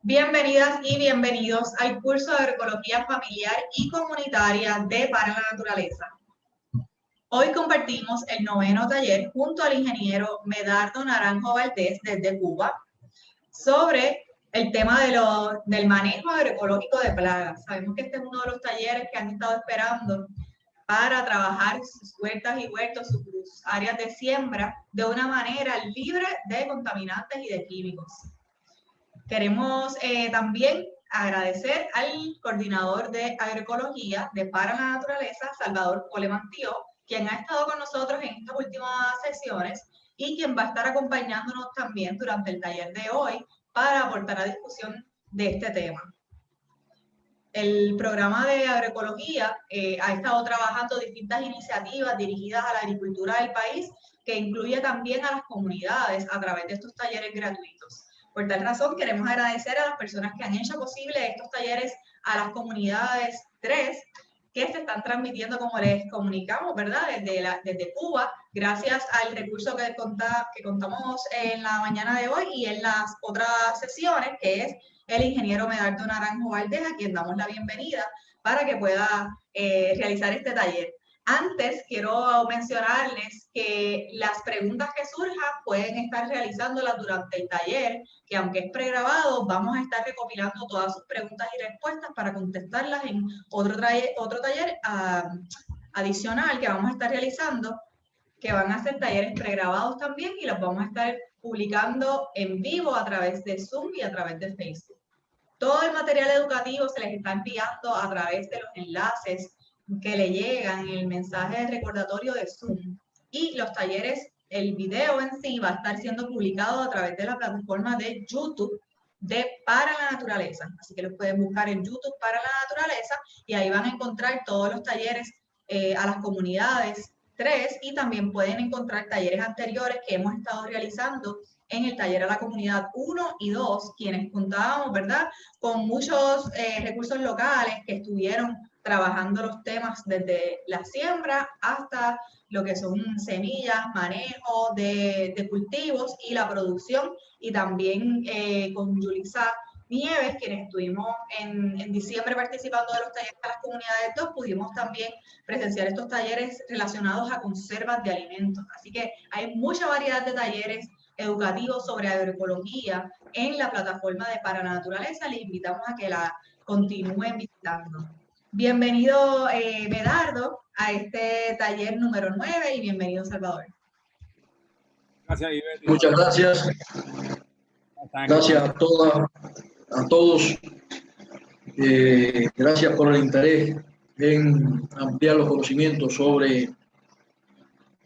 Bienvenidas y bienvenidos al curso de agroecología familiar y comunitaria de Para la Naturaleza. Hoy compartimos el 9º taller junto al ingeniero Medardo Naranjo Valdés desde Cuba sobre el tema del manejo agroecológico de plagas. Sabemos que este es uno de los talleres que han estado esperando para trabajar sus huertas y huertos, sus áreas de siembra de una manera libre de contaminantes y de químicos. Queremos también agradecer al coordinador de agroecología de Para la Naturaleza, Salvador Polemantío, quien ha estado con nosotros en estas últimas sesiones y quien va a estar acompañándonos también durante el taller de hoy para aportar a discusión de este tema. El programa de agroecología ha estado trabajando distintas iniciativas dirigidas a la agricultura del país, que incluye también a las comunidades a través de estos talleres gratuitos. Por tal razón, queremos agradecer a las personas que han hecho posible estos talleres a las comunidades 3, que se están transmitiendo, como les comunicamos, ¿verdad? Desde Cuba, gracias al recurso que contamos en la mañana de hoy y en las otras sesiones, que es el ingeniero Medardo Naranjo Valdés, a quien damos la bienvenida para que pueda realizar este taller. Antes, quiero mencionarles que las preguntas que surjan pueden estar realizándolas durante el taller, que aunque es pregrabado, vamos a estar recopilando todas sus preguntas y respuestas para contestarlas en otro taller adicional que vamos a estar realizando, que van a ser talleres pregrabados también y los vamos a estar publicando en vivo a través de Zoom y a través de Facebook. Todo el material educativo se les está enviando a través de los enlaces que le llegan en el mensaje de recordatorio de Zoom. Y los talleres, el video en sí va a estar siendo publicado a través de la plataforma de YouTube de Para la Naturaleza. Así que los pueden buscar en YouTube Para la Naturaleza y ahí van a encontrar todos los talleres a las comunidades 3 y también pueden encontrar talleres anteriores que hemos estado realizando en el taller a la comunidad 1 y 2, quienes contábamos, ¿verdad?, con muchos recursos locales que estuvieron trabajando los temas desde la siembra hasta lo que son semillas, manejo de cultivos y la producción, y también con Yulisa Nieves, quienes estuvimos en diciembre participando de los talleres a las comunidades 2, pudimos también presenciar estos talleres relacionados a conservas de alimentos. Así que hay mucha variedad de talleres educativos sobre agroecología en la plataforma de Para la Naturaleza. Les invitamos a que la continúen visitando. Bienvenido, Medardo, a este taller número 9 y bienvenido, Salvador. Gracias, Ivette. Muchas gracias. Gracias a todas, a todos. Gracias por el interés en ampliar los conocimientos sobre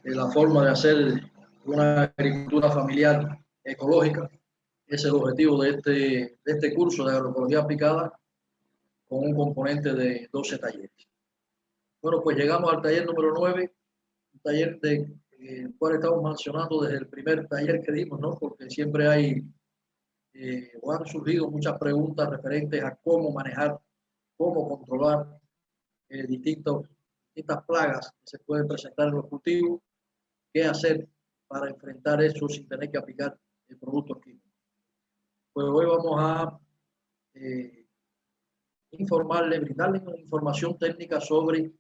la forma de hacer una agricultura familiar ecológica. Ese es el objetivo de este curso de agroecología aplicada con un componente de 12 talleres. Bueno, pues llegamos al taller número 9, un taller el cual estamos mencionando desde el primer taller que dimos, ¿no? Porque siempre hay o han surgido muchas preguntas referentes a cómo manejar, cómo controlar distintas plagas que se pueden presentar en los cultivos, qué hacer para enfrentar eso sin tener que aplicar productos químicos. Pues hoy vamos a brindarles información técnica sobre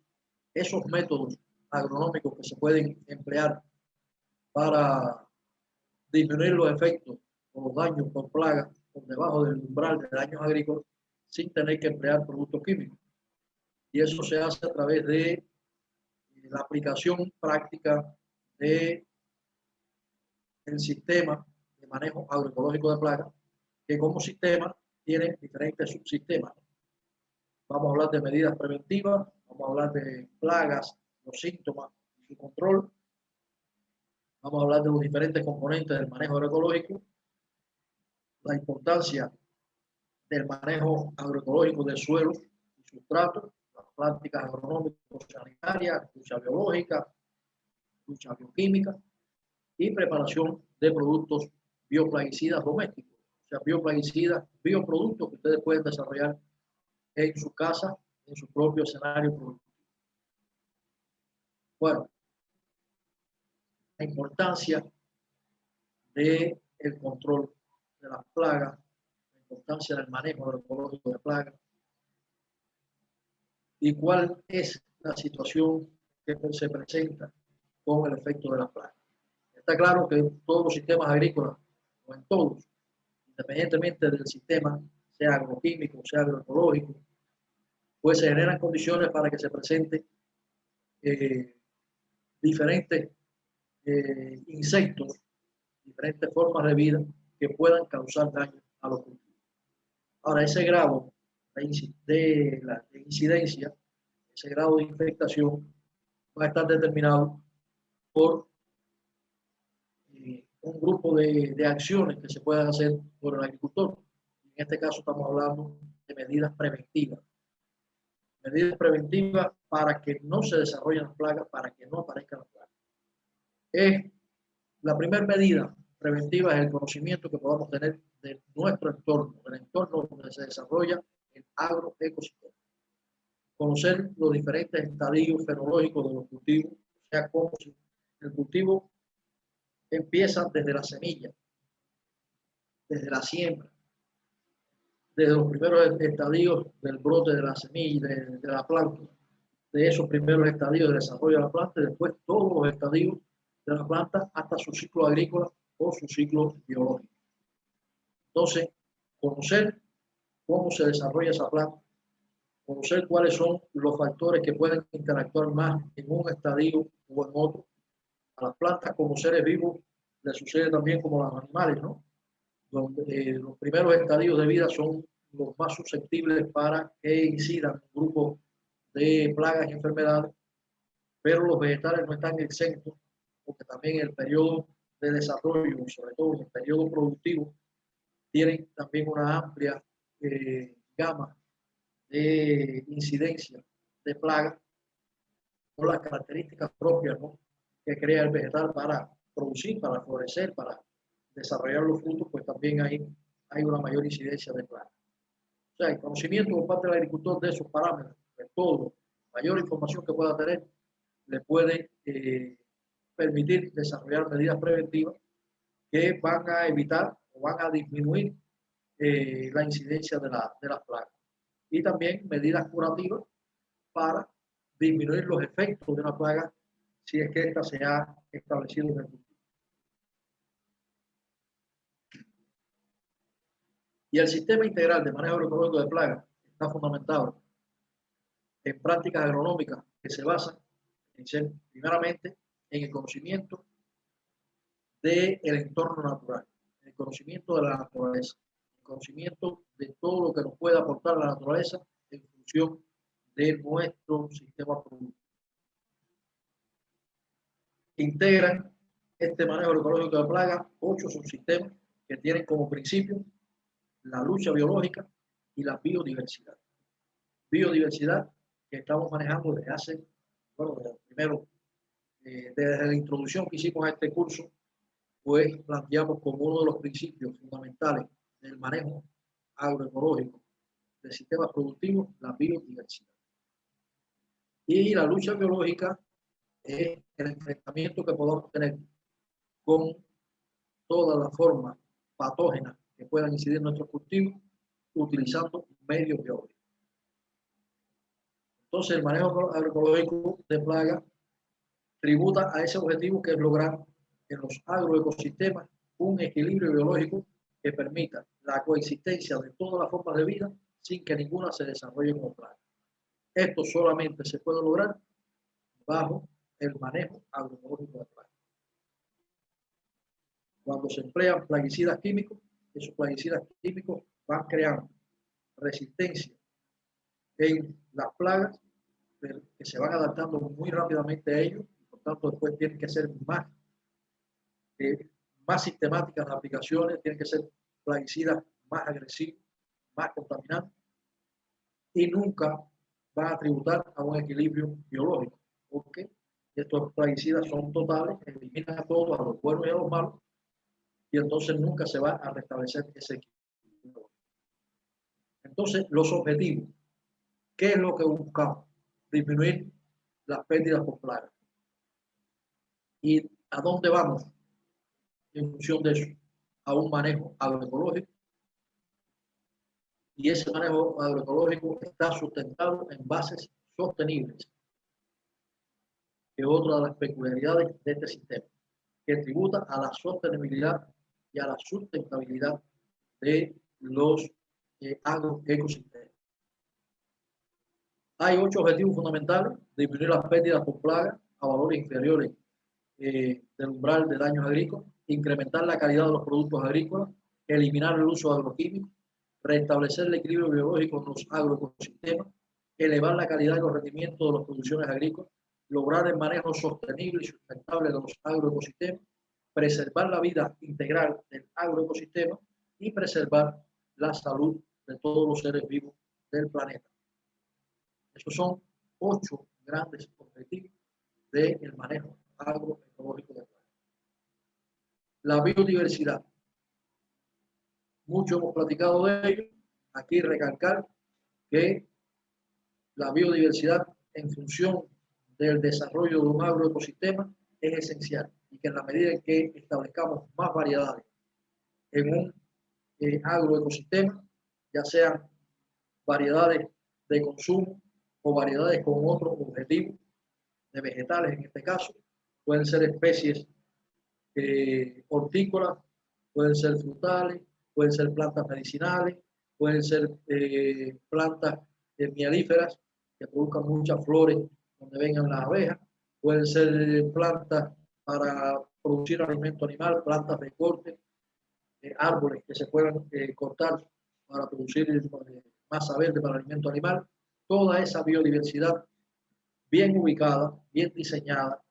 esos métodos agronómicos que se pueden emplear para disminuir los efectos o los daños por plagas por debajo del umbral de daños agrícolas sin tener que emplear productos químicos. Y eso se hace a través de la aplicación práctica del sistema de manejo agroecológico de plagas, que como sistema tiene diferentes subsistemas. Vamos a hablar de medidas preventivas, vamos a hablar de plagas, los síntomas y su control. Vamos a hablar de los diferentes componentes del manejo agroecológico, la importancia del manejo agroecológico de suelos y sustratos, las prácticas agronómicas, sanitarias, lucha biológica, lucha bioquímica y preparación de productos bioplaguicidas domésticos, o sea, bioplaguicidas, bioproductos que ustedes pueden desarrollar en su casa, en su propio escenario productivo. Bueno, la importancia del control de las plagas, la importancia del manejo agroecológico de plagas y cuál es la situación que se presenta con el efecto de las plagas. Está claro que en todos los sistemas agrícolas, o en todos, independientemente del sistema, sea agroquímico, sea agroecológico, pues se generan condiciones para que se presente diferentes insectos, diferentes formas de vida que puedan causar daño a los cultivos. Ahora, ese grado de incidencia, ese grado de infectación va a estar determinado por un grupo de acciones que se puedan hacer por el agricultor. En este caso estamos hablando de medidas preventivas. Medidas preventivas para que no se desarrollen las plagas, para que no aparezcan las plagas. La primera medida preventiva es el conocimiento que podamos tener de nuestro entorno, del entorno donde se desarrolla el agroecosistema. Conocer los diferentes estadios fenológicos de los cultivos, o sea, cómo el cultivo empieza desde la semilla, desde la siembra, desde los primeros estadios del brote de la semilla, de la planta, de esos primeros estadios de desarrollo de la planta, y después todos los estadios de la planta hasta su ciclo agrícola o su ciclo biológico. Entonces, conocer cómo se desarrolla esa planta, conocer cuáles son los factores que pueden interactuar más en un estadio o en otro. A las plantas como seres vivos les sucede también como a los animales, ¿no? Donde los primeros estadios de vida son los más susceptibles para que incidan un grupo de plagas y enfermedades, pero los vegetales no están exentos, porque también en el periodo de desarrollo y sobre todo en el periodo productivo tienen también una amplia gama de incidencia de plagas con las características propias, ¿no?, que crea el vegetal para producir, para florecer, para desarrollar los frutos, pues también hay una mayor incidencia de plagas. O sea, el conocimiento por parte del agricultor de esos parámetros, de todo, mayor información que pueda tener, le puede permitir desarrollar medidas preventivas que van a evitar o van a disminuir la incidencia de las plagas. Y también medidas curativas para disminuir los efectos de una plaga si es que ésta se ha establecido en el cultivo. Y el sistema integral de manejo agroecológico de plagas está fundamentado en prácticas agronómicas que se basan en ser, primeramente, en el conocimiento del entorno natural, en el conocimiento de la naturaleza, el conocimiento de todo lo que nos puede aportar la naturaleza en función de nuestro sistema productivo. Integran este manejo agroecológico de plagas 8 subsistemas que tienen como principio la lucha biológica y la biodiversidad. Biodiversidad que estamos manejando desde hace, bueno, primero, desde la introducción que hicimos a este curso, pues planteamos como uno de los principios fundamentales del manejo agroecológico del sistema productivo la biodiversidad. Y la lucha biológica es el enfrentamiento que podamos tener con todas las formas patógenas que puedan incidir en nuestros cultivos utilizando medios biológicos. Entonces, el manejo agroecológico de plagas tributa a ese objetivo, que es lograr en los agroecosistemas un equilibrio biológico que permita la coexistencia de todas las formas de vida sin que ninguna se desarrolle como plaga. Esto solamente se puede lograr bajo el manejo agroecológico de plagas. Cuando se emplean plaguicidas químicos, esos plaguicidas químicos van creando resistencia en las plagas que se van adaptando muy rápidamente a ellos, y por tanto después tienen que ser más sistemáticas las aplicaciones, tienen que ser plaguicidas más agresivos, más contaminantes, y nunca van a tributar a un equilibrio biológico, porque estos plaguicidas son totales, eliminan a todos, a los buenos y a los malos, y entonces nunca se va a restablecer ese equilibrio. Entonces, los objetivos, ¿qué es lo que buscamos? Disminuir las pérdidas por plagas. ¿Y a dónde vamos en función de eso? A un manejo agroecológico y ese manejo agroecológico está sustentado en bases sostenibles, que es otra de las peculiaridades de este sistema, que tributa a la sostenibilidad y a la sustentabilidad de los agroecosistemas. Hay 8 objetivos fundamentales: disminuir las pérdidas por plagas a valores inferiores del umbral de daños agrícolas, incrementar la calidad de los productos agrícolas, eliminar el uso de agroquímicos, restablecer el equilibrio biológico en los agroecosistemas, elevar la calidad y los rendimientos de las producciones agrícolas, lograr el manejo sostenible y sustentable de los agroecosistemas, preservar la vida integral del agroecosistema y preservar la salud de todos los seres vivos del planeta. Esos son 8 grandes objetivos del manejo agroecológico de plagas. La biodiversidad. Mucho hemos platicado de ello. Aquí recalcar que la biodiversidad en función del desarrollo de un agroecosistema es esencial y que en la medida en que establezcamos más variedades en un agroecosistema, ya sean variedades de consumo o variedades con otros objetivos, de vegetales en este caso, pueden ser especies hortícolas, pueden ser frutales, pueden ser plantas medicinales, pueden ser plantas mielíferas que produzcan muchas flores donde vengan las abejas, pueden ser plantas para producir alimento animal, plantas de corte, árboles que se puedan cortar para producir masa verde para alimento animal. Toda esa biodiversidad bien ubicada, bien diseñada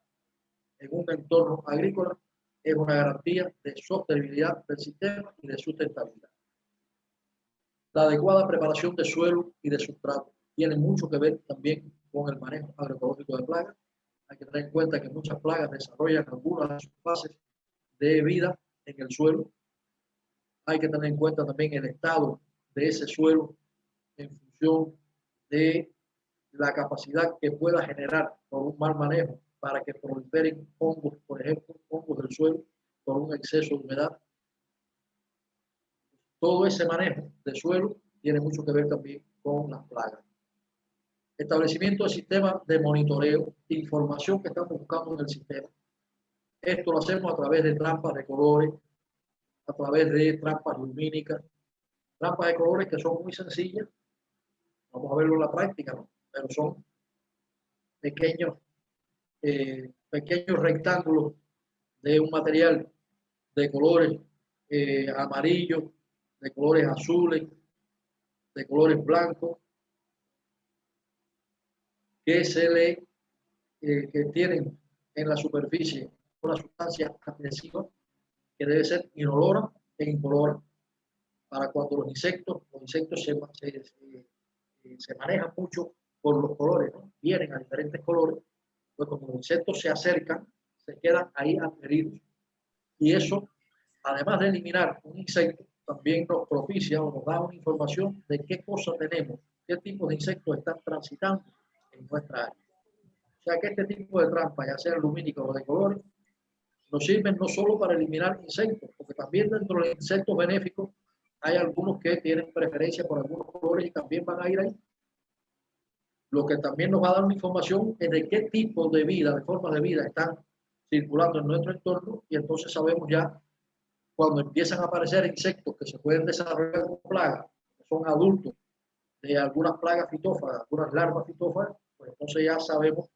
en un entorno agrícola es una garantía de sostenibilidad del sistema y de sustentabilidad. La adecuada preparación de suelo y de sustrato tiene mucho que ver también con el manejo agroecológico de plagas. Hay que tener en cuenta que muchas plagas desarrollan algunas de sus fases de vida en el suelo. Hay que tener en cuenta también el estado de ese suelo en función de la capacidad que pueda generar por un mal manejo para que proliferen hongos, por ejemplo, hongos del suelo por un exceso de humedad. Todo ese manejo de suelo tiene mucho que ver también con las plagas. Establecimiento de sistemas de monitoreo, información que estamos buscando en el sistema. Esto lo hacemos a través de trampas de colores, a través de trampas lumínicas, trampas de colores que son muy sencillas. Vamos a verlo en la práctica, ¿no? Pero son pequeños rectángulos de un material de colores amarillos, de colores azules, de colores blancos, que tienen en la superficie una sustancia adhesiva que debe ser inolora e incolora para cuando los insectos se manejan mucho por los colores, ¿no? Vienen a diferentes colores, pues cuando los insectos se acercan, se quedan ahí adheridos. Y eso, además de eliminar un insecto, también nos propicia o nos da una información de qué cosas tenemos, qué tipo de insectos están transitando en nuestra área. O sea que este tipo de trampas, ya sea lumínicas o de colores, nos sirven no solo para eliminar insectos, porque también dentro de los insectos benéficos hay algunos que tienen preferencia por algunos colores y también van a ir ahí. Lo que también nos va a dar una información es de qué tipo de vida, de formas de vida están circulando en nuestro entorno, y entonces sabemos ya cuando empiezan a aparecer insectos que se pueden desarrollar como plagas, que son adultos de algunas plagas fitófagas, algunas larvas fitófagas, pues entonces ya sabemos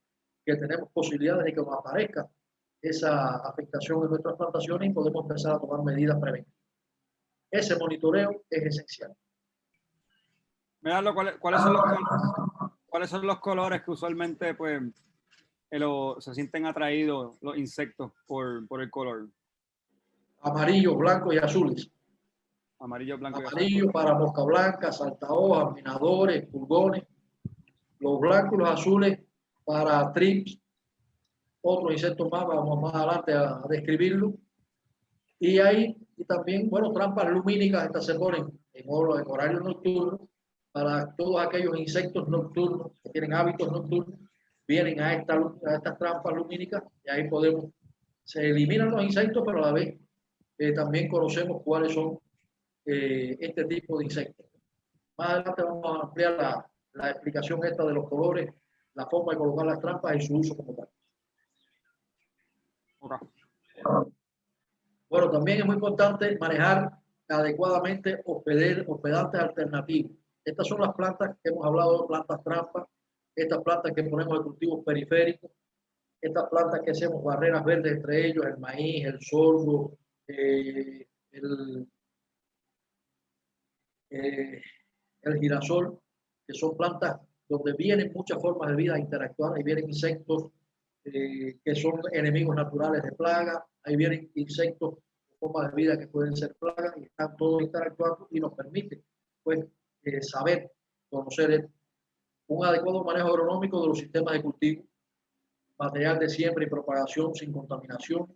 que tenemos posibilidades de que nos aparezca esa afectación en nuestras plantaciones y podemos empezar a tomar medidas preventivas. Ese monitoreo es esencial. ¿Cuáles son los colores que usualmente pues, se sienten atraídos los insectos por el color? Amarillo, blanco y azules. Amarillo, blanco y azul. Amarillo para mosca blanca, saltahojas, minadores, pulgones. Los blancos y los azules para trips, otros insectos más, vamos más adelante a describirlo. Y también, bueno, trampas lumínicas, estas se ponen en horario nocturno para todos aquellos insectos nocturnos que tienen hábitos nocturnos, vienen a estas trampas lumínicas y ahí se eliminan los insectos, pero a la vez también conocemos cuáles son este tipo de insectos. Más adelante vamos a ampliar la explicación esta de los colores, la forma de colocar las trampas y su uso como tal. Okay. Bueno, también es muy importante manejar adecuadamente hospedantes alternativos. Estas son las plantas que hemos hablado, plantas trampas, estas plantas que ponemos de cultivos periféricos, estas plantas que hacemos barreras verdes entre ellos, el maíz, el sorgo, el girasol, que son plantas donde vienen muchas formas de vida a interactuar. Ahí vienen insectos que son enemigos naturales de plagas, ahí vienen insectos de formas de vida que pueden ser plagas y están todos interactuando y nos permite pues, saber, conocer un adecuado manejo agronómico de los sistemas de cultivo, material de siembra y propagación sin contaminación,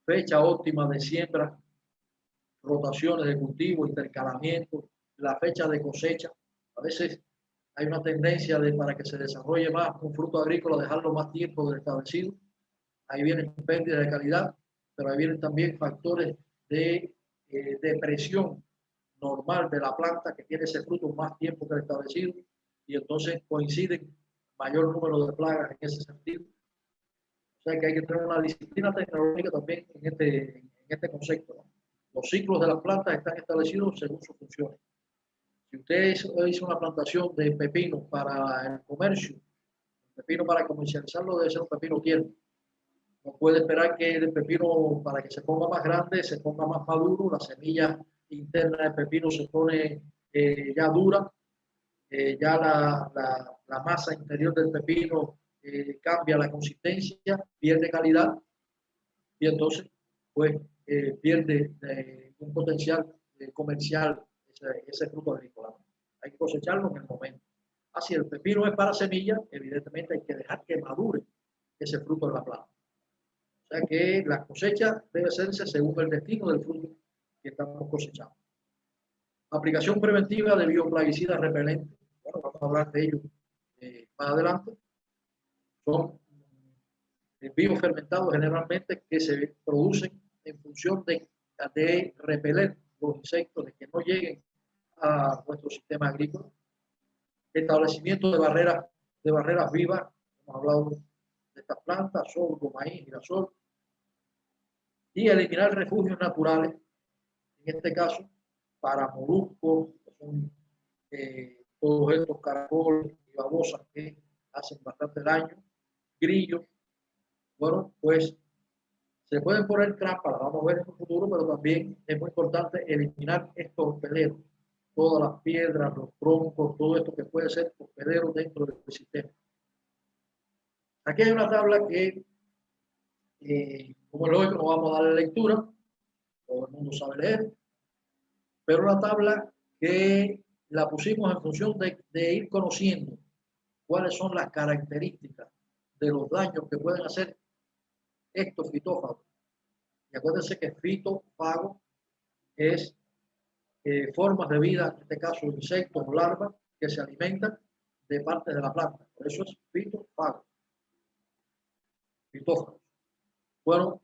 fecha óptima de siembra, rotaciones de cultivo, intercalamiento, la fecha de cosecha. A veces hay una tendencia para que se desarrolle más un fruto agrícola, dejarlo más tiempo del establecido. Ahí vienen pérdidas de calidad, pero ahí vienen también factores de depresión normal de la planta que tiene ese fruto más tiempo que el establecido y entonces coinciden mayor número de plagas en ese sentido. O sea que hay que tener una disciplina tecnológica también en este concepto, ¿no? Los ciclos de las plantas están establecidos según su función. Si usted hizo una plantación de pepino para el comercio, el pepino para comercializarlo debe ser un pepino tierno. No puede esperar que el pepino, para que se ponga más grande, se ponga más maduro, la semilla interna del pepino se pone ya dura, ya la masa interior del pepino cambia la consistencia, pierde calidad y entonces pues pierde un potencial comercial ese fruto agrícola. Hay que cosecharlo en el momento. Así el pepino es para semilla, evidentemente hay que dejar que madure ese fruto de la planta. O sea que la cosecha debe hacerse según el destino del fruto que estamos cosechando. Aplicación preventiva de bioplaguicidas repelentes. Bueno, vamos a hablar de ello más adelante. Son biofermentados generalmente que se producen en función de repeler los insectos, de que no lleguen a nuestro sistema agrícola. Establecimiento de barreras vivas. Hemos hablado de estas plantas, sorgo, maíz, girasol. Y eliminar refugios naturales, en este caso, para moluscos, que son todos estos caracoles y babosas que hacen bastante daño, grillos. Bueno, pues se pueden poner trampas, las vamos a ver en un futuro, pero también es muy importante eliminar estos hospederos, todas las piedras, los troncos, todo esto que puede ser hospedero dentro del sistema. Aquí hay una tabla que, como es lógico, no vamos a darle lectura, todo el mundo sabe leer, pero una tabla que la pusimos en función de ir conociendo cuáles son las características de los daños que pueden hacer estos fitófagos. Y acuérdense que fitófago es formas de vida, en este caso insectos o larvas, que se alimentan de partes de la planta. Por eso es fitófago. Fitófagos. Bueno,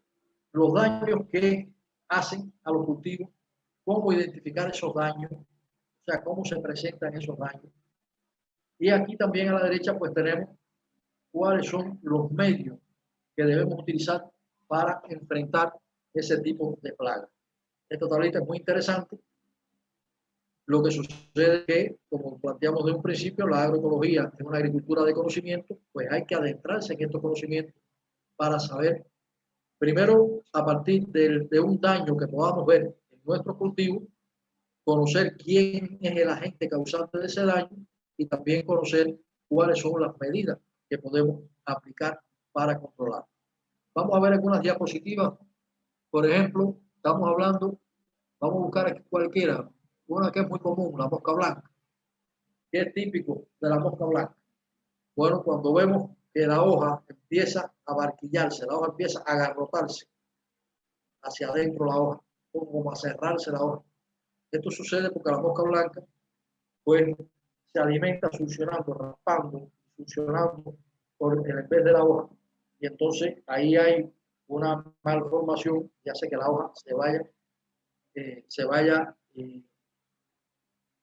los daños que hacen a los cultivos, cómo identificar esos daños, o sea, cómo se presentan esos daños. Y aquí también a la derecha pues tenemos cuáles son los medios que debemos utilizar para enfrentar ese tipo de plagas. Esta tablita es muy interesante. Lo que sucede es que, como planteamos de un principio, la agroecología es una agricultura de conocimiento, pues hay que adentrarse en estos conocimientos para saber, primero, a partir de un daño que podamos ver en nuestros cultivos, conocer quién es el agente causante de ese daño y también conocer cuáles son las medidas que podemos aplicar para controlar. Vamos a ver algunas diapositivas. Por ejemplo, estamos hablando, vamos a buscar aquí cualquiera, una que es muy común, la mosca blanca. ¿Qué es típico de la mosca blanca? Bueno, cuando vemos que la hoja empieza a barquillarse, la hoja empieza a agarrotarse hacia adentro la hoja, como a cerrarse la hoja. Esto sucede porque la mosca blanca pues se alimenta succionando, raspando, succionando en vez de la hoja. Y entonces ahí hay una malformación y hace que la hoja se vaya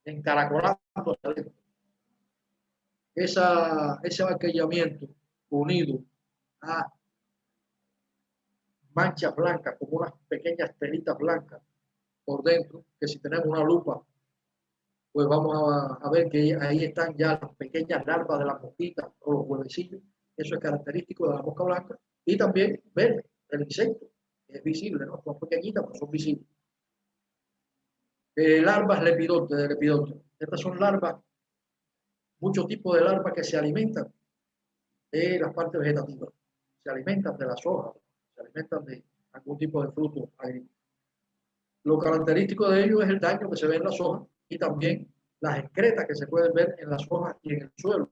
encaracolando hacia adentro. Ese aquellamiento unido a manchas blancas, como unas pequeñas telitas blancas por dentro, que si tenemos una lupa, pues vamos a ver que ahí están ya las pequeñas larvas de las mosquitas o los huevecillos. Eso es característico de la mosca blanca. Y también ver el insecto, que es visible, ¿no? Son pequeñitas, pero son visibles. Larvas lepidópteras de lepidópteros. Estas son larvas, muchos tipos de larvas que se alimentan de las partes vegetativas. Se alimentan de las hojas, se alimentan de algún tipo de fruto agrícola. Lo característico de ello es el daño que se ve en las hojas y también las excretas que se pueden ver en las hojas y en el suelo,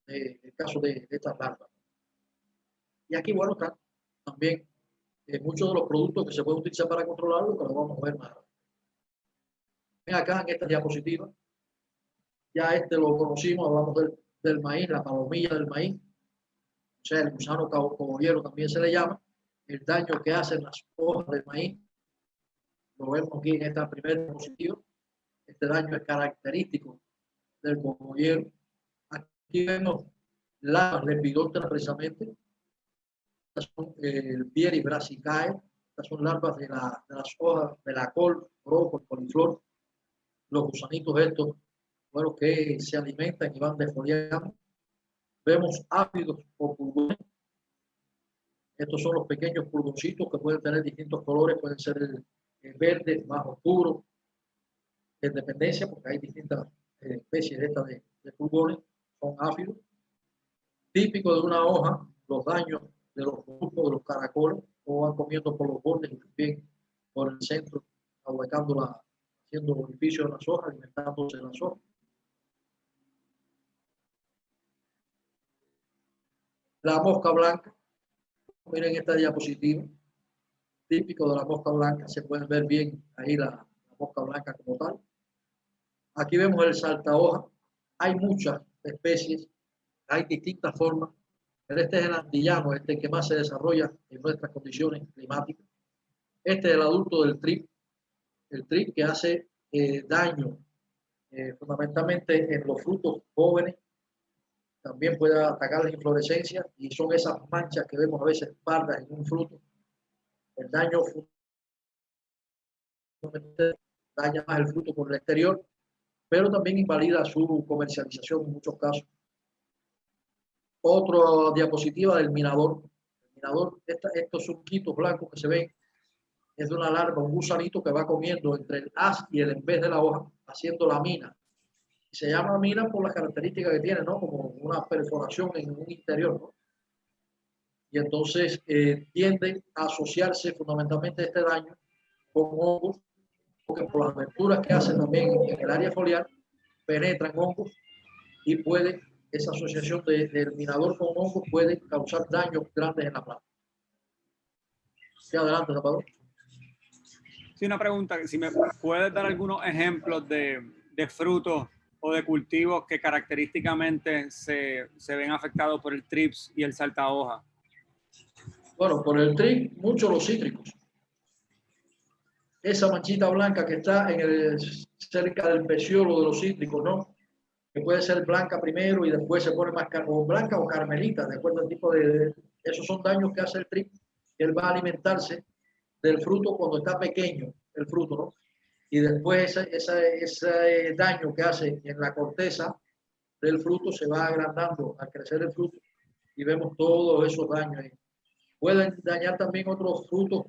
en el caso de estas larvas. Y aquí, bueno, están también muchos de los productos que se pueden utilizar para controlarlo, que lo vamos a ver más. Ven acá en esta diapositiva, ya lo conocimos, hablamos del maíz, la palomilla del maíz, o sea, el gusano cogollero también se le llama, el daño que hacen las hojas del maíz. Lo vemos aquí en esta primera diapositiva. Este daño es característico del cogollero. Aquí vemos las lepidópteras precisamente. Estas son el Pieris brassicae. Estas son larvas de las hojas de la col, brócoli, coliflor. Los gusanitos estos, bueno, que se alimentan y van defoliando. Vemos áfidos o pulgones. Estos son los pequeños pulgoncitos que pueden tener distintos colores, pueden ser verde, más oscuro, en dependencia, porque hay distintas especies de pulgones, son áfidos. Típico de una hoja, los daños de los grupos de los caracoles, o van comiendo por los bordes y también por el centro, ahuecándola, haciendo orificios en las hojas, alimentándose en las hojas. La mosca blanca, miren esta diapositiva, típico de la mosca blanca, se pueden ver bien ahí la mosca blanca como tal. Aquí vemos el saltahoja, hay muchas especies, hay distintas formas, pero este es el antillano, este que más se desarrolla en nuestras condiciones climáticas. Este es el adulto del trip, el trip que hace daño fundamentalmente en los frutos jóvenes, también puede atacar la inflorescencia y son esas manchas que vemos a veces pardas en un fruto. El daño daña más el fruto por el exterior, pero también invalida su comercialización en muchos casos. Otra diapositiva del mirador. El mirador, estos surquitos blancos que se ven, es de una larva, un gusanito que va comiendo entre el haz y el en vez de la hoja, haciendo la mina. Y se llama mina por las características que tiene, ¿no? Como una perforación en un interior, ¿no? Y entonces tiende a asociarse fundamentalmente este daño con hongos, porque por las aberturas que hacen también en el área foliar, penetran hongos y puede, esa asociación del mirador con hongos puede causar daños grandes en la planta. Sí, adelante, Zapador. Sí, una pregunta, si me puedes dar algunos ejemplos de frutos o de cultivos que característicamente se ven afectados por el trips y el saltahoja. Bueno, por el trip, mucho los cítricos. Esa manchita blanca que está cerca del peciolo de los cítricos, ¿no? Que puede ser blanca primero y después se pone más o blanca o carmelita, de acuerdo al tipo esos son daños que hace el trip. Él va a alimentarse del fruto cuando está pequeño, el fruto, ¿no? Y después ese daño que hace en la corteza del fruto se va agrandando al crecer el fruto y vemos todos esos daños ahí. Pueden dañar también otros frutos,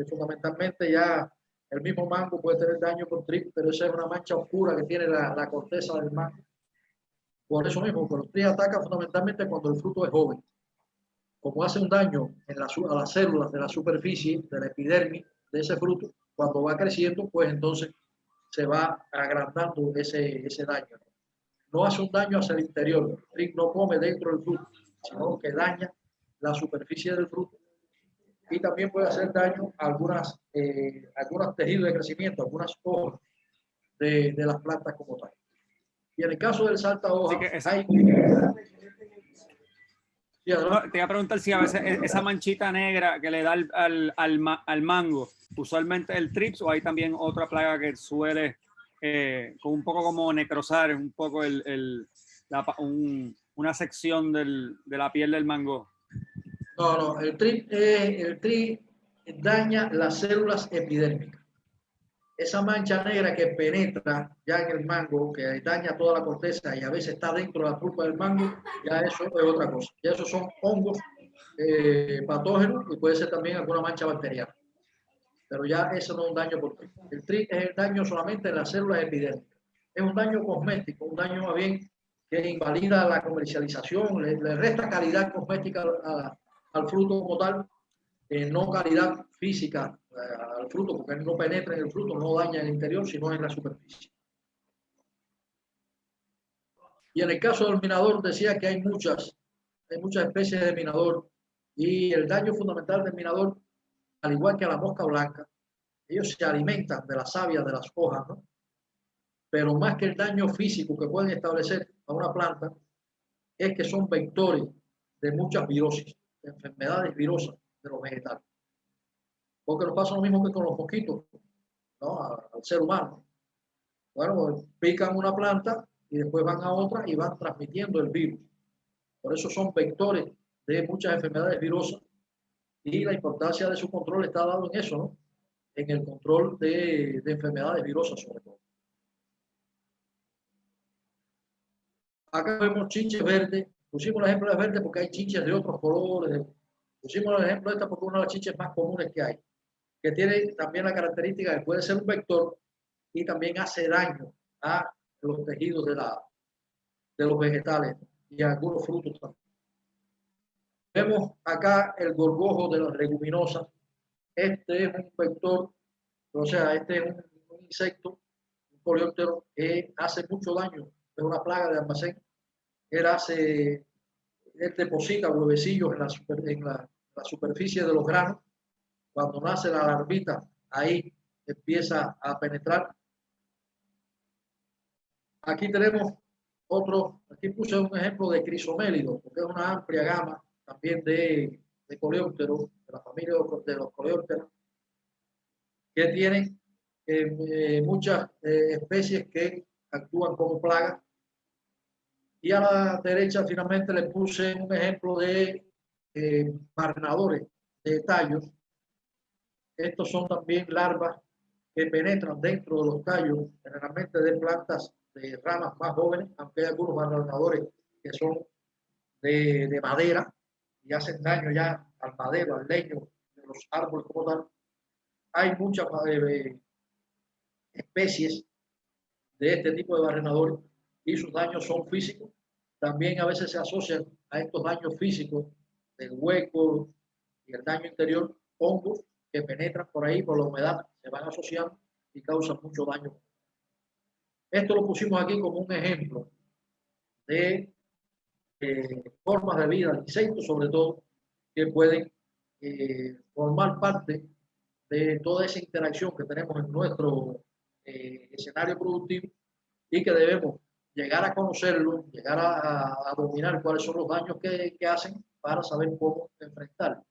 fundamentalmente ya el mismo mango puede tener daño con trip, pero esa es una mancha oscura que tiene la corteza del mango. Por eso mismo, porque los trip atacan fundamentalmente cuando el fruto es joven. Como hace un daño a las células de la superficie, de la epidermis de ese fruto, cuando va creciendo, pues entonces se va agrandando ese daño. No hace un daño hacia el interior, el trip no come dentro del fruto, sino que daña la superficie del fruto y también puede hacer daño a algunos tejidos de crecimiento, algunas hojas de las plantas como tal. Y en el caso del saltahoja, hay... No, te iba a preguntar si a veces esa manchita negra que le da al mango, usualmente el trips, o hay también otra plaga que suele con un poco como necrosar, un poco una sección de la piel del mango. No, el TRIP daña las células epidérmicas. Esa mancha negra que penetra ya en el mango, que daña toda la corteza y a veces está dentro de la pulpa del mango, ya eso es otra cosa. Ya esos son hongos patógenos y puede ser también alguna mancha bacteriana. Pero ya eso no es un daño por TRIP. El TRIP es el daño solamente en las células epidérmicas. Es un daño cosmético, un daño más bien que invalida la comercialización, le resta calidad cosmética al fruto como tal, no calidad física al fruto, porque no penetra en el fruto, no daña el interior, sino en la superficie. Y en el caso del minador decía que hay muchas especies de minador y el daño fundamental del minador, al igual que a la mosca blanca, ellos se alimentan de la savia de las hojas, ¿no? Pero más que el daño físico que pueden establecer a una planta, es que son vectores de muchas virosis, de enfermedades virosas de los vegetales. Porque nos pasa lo mismo que con los mosquitos, ¿no? Al ser humano. Bueno, pican una planta y después van a otra y van transmitiendo el virus. Por eso son vectores de muchas enfermedades virosas y la importancia de su control está dado en eso, ¿no? En el control de enfermedades virosas sobre todo. Acá vemos chinches verdes. Pusimos el ejemplo de verde porque hay chinches de otros colores. Pusimos el ejemplo de esta porque es una de las chinches más comunes que hay, que tiene también la característica de que puede ser un vector y también hace daño a los tejidos de los vegetales y a algunos frutos también. Vemos acá el gorgojo de las leguminosas. Este es un vector, o sea, este es un insecto, un coleóptero que hace mucho daño, es una plaga de almacén. Él deposita huevecillos en la superficie de los granos. Cuando nace la larvita, ahí empieza a penetrar. Aquí tenemos aquí puse un ejemplo de crisomélido, porque es una amplia gama también de coleópteros, de la familia de los coleópteros, que tienen muchas especies que actúan como plagas. Y a la derecha finalmente le puse un ejemplo de barrenadores de tallos. Estos son también larvas que penetran dentro de los tallos, generalmente de plantas de ramas más jóvenes, aunque hay algunos barrenadores que son de madera y hacen daño ya al madero, al leño de los árboles como tal. Hay muchas especies de este tipo de barrenadores y sus daños son físicos. También a veces se asocian a estos daños físicos del hueco y el daño interior hongos que penetran por ahí por la humedad, se van asociando y causan mucho daño. Esto lo pusimos aquí como un ejemplo de formas de vida, de insectos sobre todo, que pueden formar parte de toda esa interacción que tenemos en nuestro escenario productivo y que debemos llegar a conocerlo, llegar a dominar cuáles son los daños que hacen para saber cómo enfrentarlo.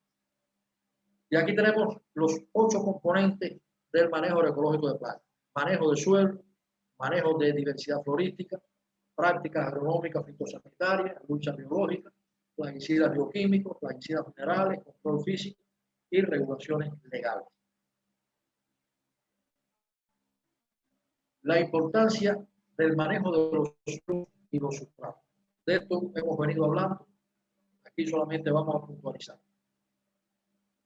Y aquí tenemos los 8 componentes del manejo agroecológico de plagas. Manejo de suelo, manejo de diversidad florística, prácticas agronómicas fitosanitarias, lucha biológica, plaguicidas bioquímicos, plaguicidas minerales, control físico y regulaciones legales. La importancia del manejo de los suelos y los sustratos. De esto hemos venido hablando. Aquí solamente vamos a puntualizar.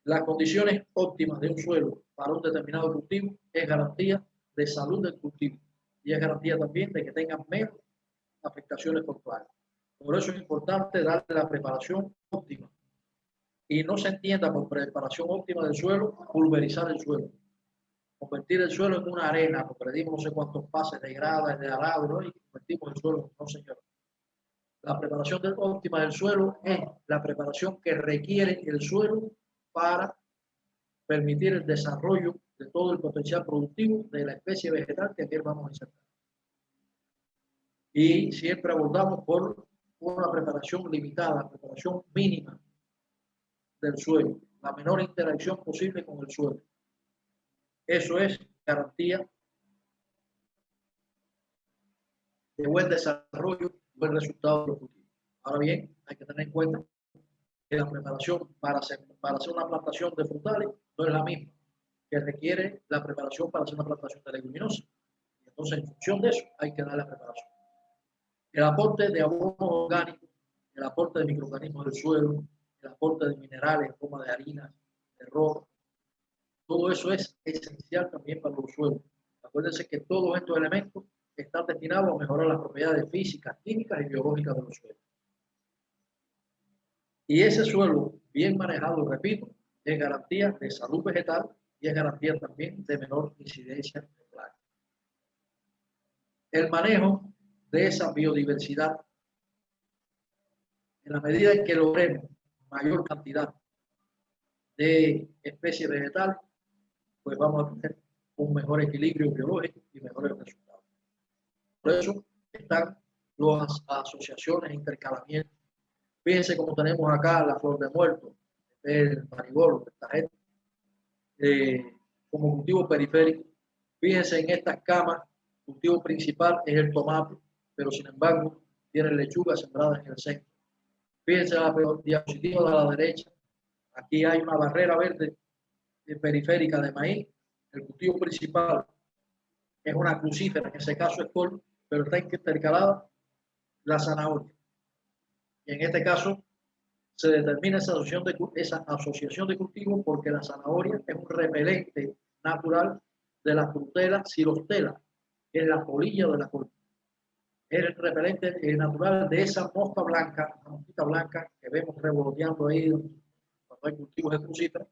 Las condiciones óptimas de un suelo para un determinado cultivo es garantía de salud del cultivo y es garantía también de que tengan menos afectaciones por plagas. Por eso es importante darle la preparación óptima y no se entienda por preparación óptima del suelo pulverizar el suelo, convertir el suelo en una arena, porque le dimos no sé cuántos pases de grada, de arado, ¿no? Y convertimos el suelo, no señor. La preparación óptima del suelo es la preparación que requiere el suelo para permitir el desarrollo de todo el potencial productivo de la especie vegetal que aquí vamos a insertar. Y siempre abordamos por una preparación limitada, preparación mínima del suelo, la menor interacción posible con el suelo. Eso es garantía de buen desarrollo, buen resultado de los cultivos. Ahora bien, hay que tener en cuenta que la preparación para hacer una plantación de frutales no es la misma que requiere la preparación para hacer una plantación de leguminosas. Entonces, en función de eso, hay que dar la preparación. El aporte de abonos orgánicos, el aporte de microorganismos del suelo, el aporte de minerales en forma de harina, de roca, todo eso es esencial también para los suelos. Acuérdense que todos estos elementos están destinados a mejorar las propiedades físicas, químicas y biológicas de los suelos. Y ese suelo bien manejado, repito, es garantía de salud vegetal y es garantía también de menor incidencia de plagas. El manejo de esa biodiversidad, en la medida en que logremos mayor cantidad de especies vegetales, pues vamos a tener un mejor equilibrio biológico y mejores resultados. Por eso están las asociaciones de intercalamiento. Fíjense cómo tenemos acá la flor de muerto, el marigold, esta gente, como cultivo periférico. Fíjense en estas camas, el cultivo principal es el tomate, pero sin embargo tiene lechugas sembradas en el centro. Fíjense la diapositiva de la derecha, aquí hay una barrera verde periférica de maíz. El cultivo principal es una crucífera, en ese caso es col, pero está intercalada la zanahoria. Y en este caso se determina esa asociación de cultivos porque la zanahoria es un repelente natural de la frutela xylostela, que es la polilla de la col. Es el repelente natural de esa mosca blanca, una mosquita blanca que vemos revoloteando ahí cuando hay cultivos de crucífera.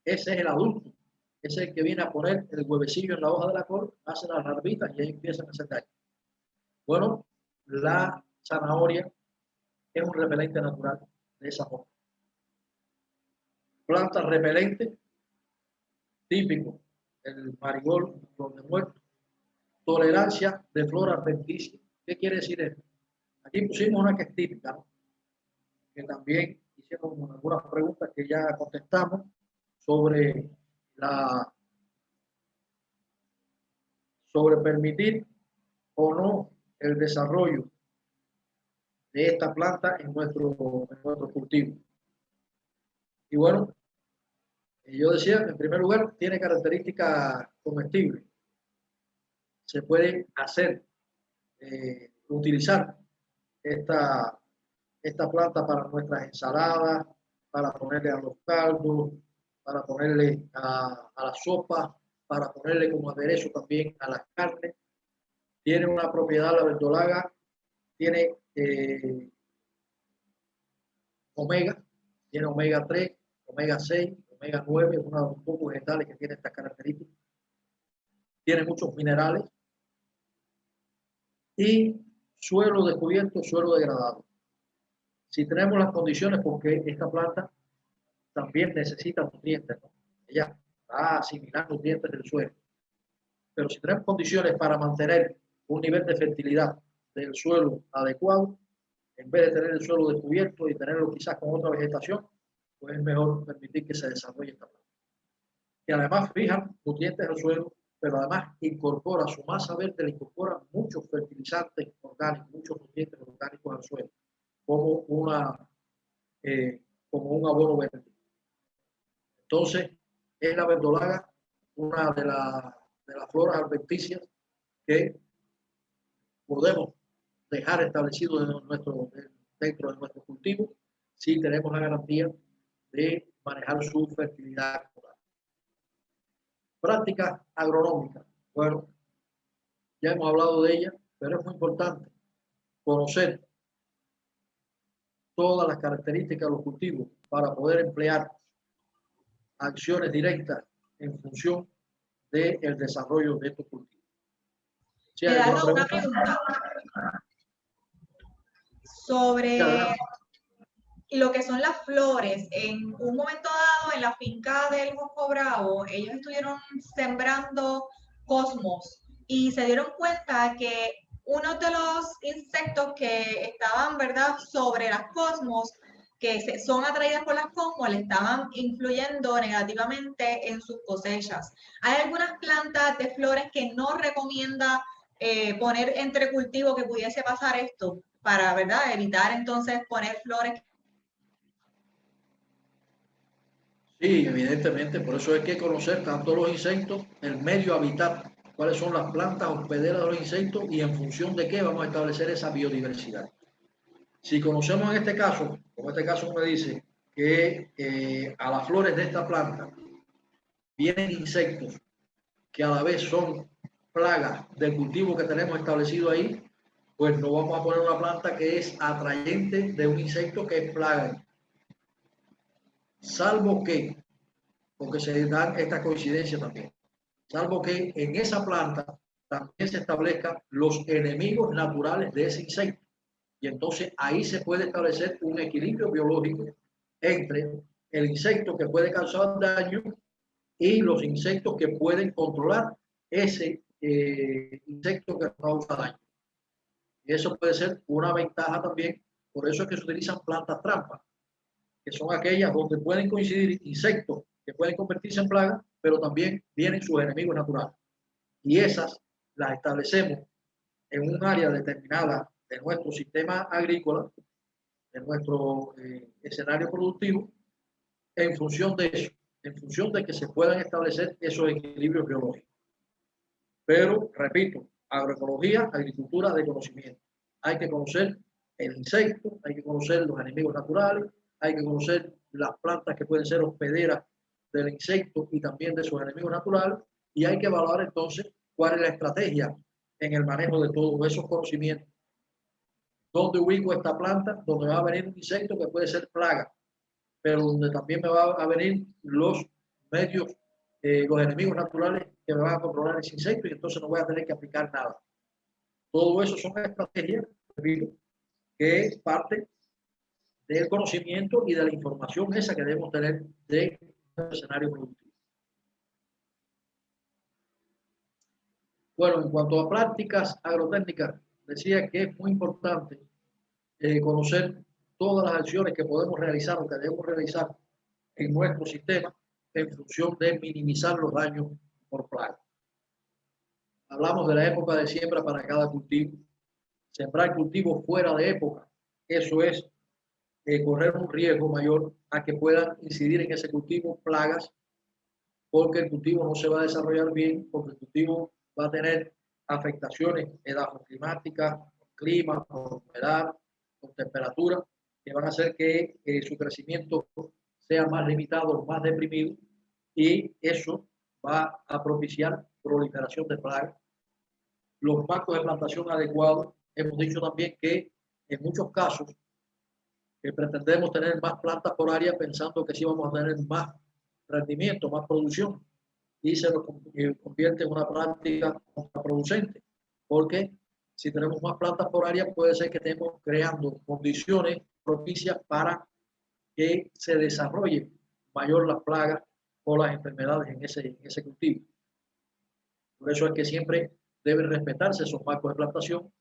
Ese es el adulto. Ese es el que viene a poner el huevecillo en la hoja de la col, hace las larvitas y ahí empiezan a hacer daño. Bueno, la zanahoria es un repelente natural de esa forma. Planta repelente, típico, el marigold, flor de muerto. Tolerancia de flora adventicia. ¿Qué quiere decir esto? Aquí pusimos una que es típica, ¿no? Que también hicieron algunas preguntas que ya contestamos sobre permitir o no el desarrollo de esta planta en nuestro cultivo. Y bueno, yo decía que en primer lugar tiene características comestibles. Se puede utilizar esta planta para nuestras ensaladas, para ponerle a los caldos, para ponerle a la sopa, para ponerle como aderezo también a las carnes. Tiene una propiedad, la verdolaga, tiene tiene omega 3, omega 6, omega 9, es uno de los pocos vegetales que tiene estas características. Tiene muchos minerales y suelo descubierto, suelo degradado. Si tenemos las condiciones, porque esta planta también necesita nutrientes, ¿no? Ella va a asimilar nutrientes del suelo. Pero si tenemos condiciones para mantener un nivel de fertilidad del suelo adecuado, en vez de tener el suelo descubierto y tenerlo quizás con otra vegetación, pues es mejor permitir que se desarrolle esta planta. Que además fija nutrientes del suelo, pero además incorpora su masa verde, le incorpora muchos fertilizantes orgánicos, muchos nutrientes orgánicos al suelo, como un abono verde. Entonces, es la verdolaga una de las floras adventicias que podemos dejar establecido dentro de nuestro cultivo si tenemos la garantía de manejar su fertilidad. Prácticas agronómicas. Bueno, ya hemos hablado de ellas, pero es muy importante conocer todas las características de los cultivos para poder emplear acciones directas en función del desarrollo de estos cultivos. ¿Sí hay alguna pregunta? Sobre lo que son las flores. En un momento dado, en la finca del Jojo Bravo, ellos estuvieron sembrando cosmos y se dieron cuenta que uno de los insectos que estaban, ¿verdad?, sobre las cosmos, que son atraídas por las cosmos, le estaban influyendo negativamente en sus cosechas. ¿Hay algunas plantas de flores que no recomienda poner entre cultivo que pudiese pasar esto para, ¿verdad?, evitar entonces poner flores. Sí, evidentemente, por eso hay que conocer tanto los insectos, el medio hábitat, cuáles son las plantas hospederas de los insectos y en función de qué vamos a establecer esa biodiversidad. Si conocemos en este caso, como este caso me dice que a las flores de esta planta vienen insectos que a la vez son plagas del cultivo que tenemos establecido ahí, pues no vamos a poner una planta que es atrayente de un insecto que es plaga. Salvo que, porque se dan esta coincidencia también, salvo que en esa planta también se establezcan los enemigos naturales de ese insecto. Y entonces ahí se puede establecer un equilibrio biológico entre el insecto que puede causar daño y los insectos que pueden controlar ese insecto que causa daño. Y eso puede ser una ventaja también, por eso es que se utilizan plantas trampas, que son aquellas donde pueden coincidir insectos que pueden convertirse en plagas, pero también vienen sus enemigos naturales. Y esas las establecemos en un área determinada de nuestro sistema agrícola, de nuestro escenario productivo, en función de eso, en función de que se puedan establecer esos equilibrios biológicos. Pero, repito, agroecología, agricultura de conocimiento. Hay que conocer el insecto, hay que conocer los enemigos naturales, hay que conocer las plantas que pueden ser hospederas del insecto y también de sus enemigos naturales, y hay que evaluar entonces cuál es la estrategia en el manejo de todos esos conocimientos. ¿Dónde ubico esta planta? Donde va a venir un insecto que puede ser plaga, pero donde también me van a venir los medios, los enemigos naturales que me van a controlar ese insecto y entonces no voy a tener que aplicar nada. Todo eso son estrategias, repito, que es parte del conocimiento y de la información esa que debemos tener de escenario productivo. Bueno, en cuanto a prácticas agrotécnicas, decía que es muy importante conocer todas las acciones que podemos realizar o que debemos realizar en nuestro sistema en función de minimizar los daños por plaga. Hablamos de la época de siembra para cada cultivo. Sembrar cultivos fuera de época, eso es correr un riesgo mayor a que puedan incidir en ese cultivo plagas, porque el cultivo no se va a desarrollar bien, porque el cultivo va a tener afectaciones edafoclimáticas, clima, por humedad, con temperatura, que van a hacer que su crecimiento sea más limitado, más deprimido, y eso va a propiciar proliferación de plagas. Los marcos de plantación adecuados, hemos dicho también que en muchos casos pretendemos tener más plantas por área pensando que sí vamos a tener más rendimiento, más producción, y se nos convierte en una práctica contraproducente, porque si tenemos más plantas por área puede ser que estemos creando condiciones propicias para que se desarrolle mayor las plagas o las enfermedades en ese cultivo. Por eso es que siempre deben respetarse esos marcos de plantación.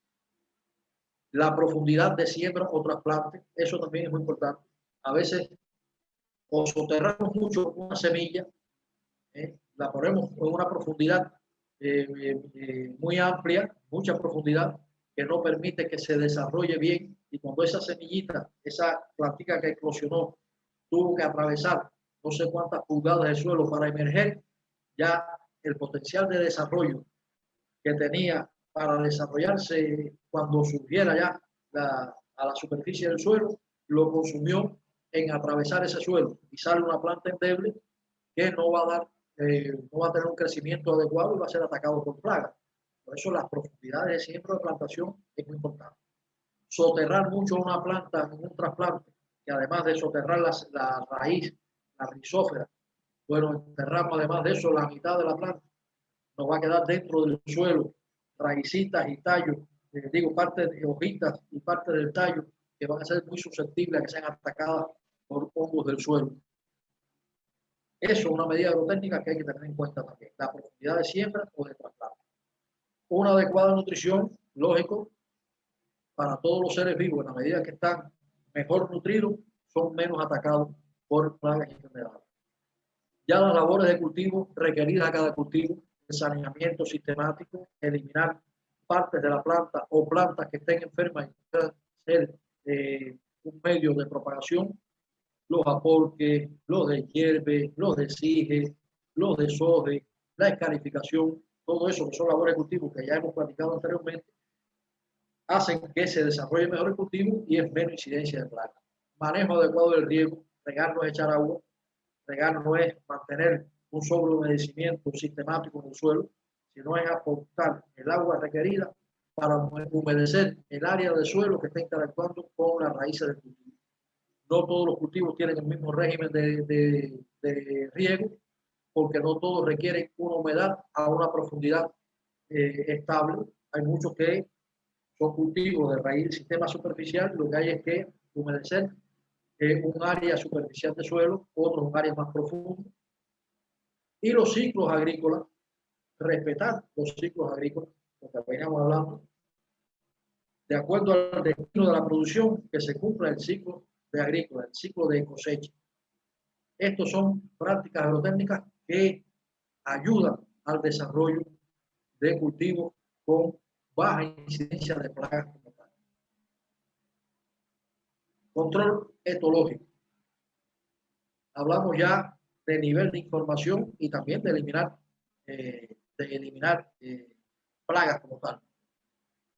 La profundidad de siembra o trasplante, eso también es muy importante. A veces o soterramos mucho una semilla, la ponemos en una profundidad muy amplia, mucha profundidad, que no permite que se desarrolle bien, y cuando esa semillita, esa plantita que eclosionó, tuvo que atravesar no sé cuántas pulgadas de suelo para emerger, ya el potencial de desarrollo que tenía para desarrollarse cuando surgiera ya a la superficie del suelo, lo consumió en atravesar ese suelo y sale una planta endeble que no va a dar, no va a tener un crecimiento adecuado y va a ser atacado por plagas. Por eso las profundidades de siembra de plantación es muy importante. Soterrar mucho una planta en un trasplante, que además de soterrar la raíz, la rizófera, bueno, enterramos además de eso la mitad de la planta, nos va a quedar dentro del suelo raícitas y tallos, digo, parte de hojitas y parte del tallo, que van a ser muy susceptibles a que sean atacadas por hongos del suelo. Eso es una medida agrotécnica que hay que tener en cuenta también, la profundidad de siembra o de trasplante. Una adecuada nutrición, lógico, para todos los seres vivos, en la medida que están mejor nutridos, son menos atacados por plagas y enfermedades. Ya las labores de cultivo requeridas a cada cultivo, el saneamiento sistemático, eliminar partes de la planta o plantas que estén enfermas y puedan ser un medio de propagación, los aporques, los de hierbe, los de sige, los de soje, la escarificación, todo eso que son labores de cultivo que ya hemos platicado anteriormente, hacen que se desarrolle mejor el cultivo y es menos incidencia de plagas. Manejo adecuado del riego, regar no es echar agua, regar no es mantener un sobrehumedecimiento sistemático en el suelo, sino es aportar el agua requerida para humedecer el área del suelo que está interactuando con las raíces del cultivo. No todos los cultivos tienen el mismo régimen de riego, porque no todos requieren una humedad a una profundidad estable. Hay muchos que son cultivos de raíz del sistema superficial, lo que hay es que humedecer un área superficial de suelo, otros un área más profunda. Y los ciclos agrícolas, respetar los ciclos agrícolas, lo que veníamos hablando, de acuerdo al destino de la producción, que se cumpla el ciclo de agrícola, el ciclo de cosecha. Estos son prácticas agrotécnicas que ayudan al desarrollo de cultivos con baja incidencia de plagas como tal. Control etológico. Hablamos ya de nivel de información y también de eliminar plagas como tal.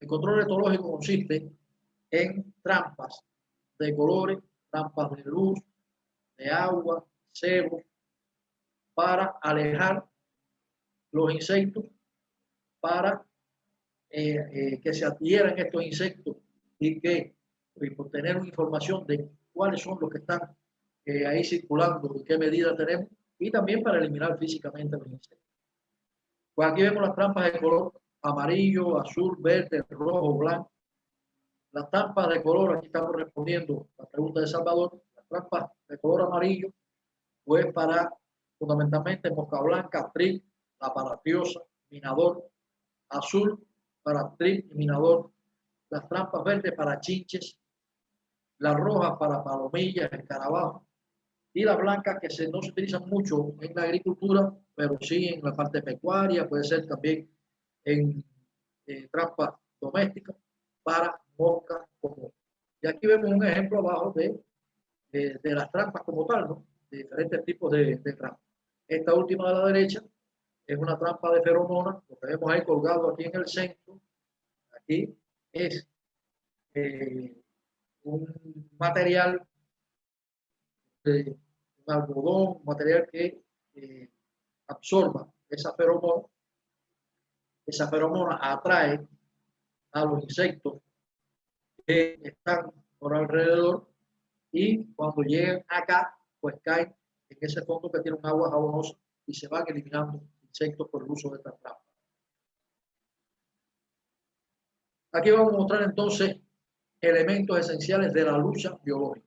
El control etológico consiste en trampas de colores, trampas de luz, de agua, cebo, para alejar los insectos, para que se adhieran estos insectos y que por tener una información de cuáles son los que están ahí circulando y qué medida tenemos, y también para eliminar físicamente los insectos. Pues aquí vemos las trampas de color amarillo, azul, verde, rojo, blanco. Las trampas de color, aquí estamos respondiendo a la pregunta de Salvador, las trampas de color amarillo, pues para fundamentalmente mosca blanca, trip, la parafiosa, minador, azul para trip y minador, las trampas verdes para chinches, las rojas para palomillas, escarabajos, y las blancas que no se utilizan mucho en la agricultura, pero sí en la parte pecuaria, puede ser también en trampas domésticas para moscas común. Y aquí vemos un ejemplo abajo de las trampas como tal, ¿no? De diferentes tipos de trampas. Esta última de la derecha es una trampa de feromonas, lo que vemos ahí colgado aquí en el centro. Aquí es un material, un algodón, un material que absorba esa feromona. Esa feromona atrae a los insectos que están por alrededor y cuando llegan acá, pues caen en ese fondo que tiene un agua jabonosa y se van eliminando insectos por el uso de esta trampa. Aquí vamos a mostrar entonces elementos esenciales de la lucha biológica.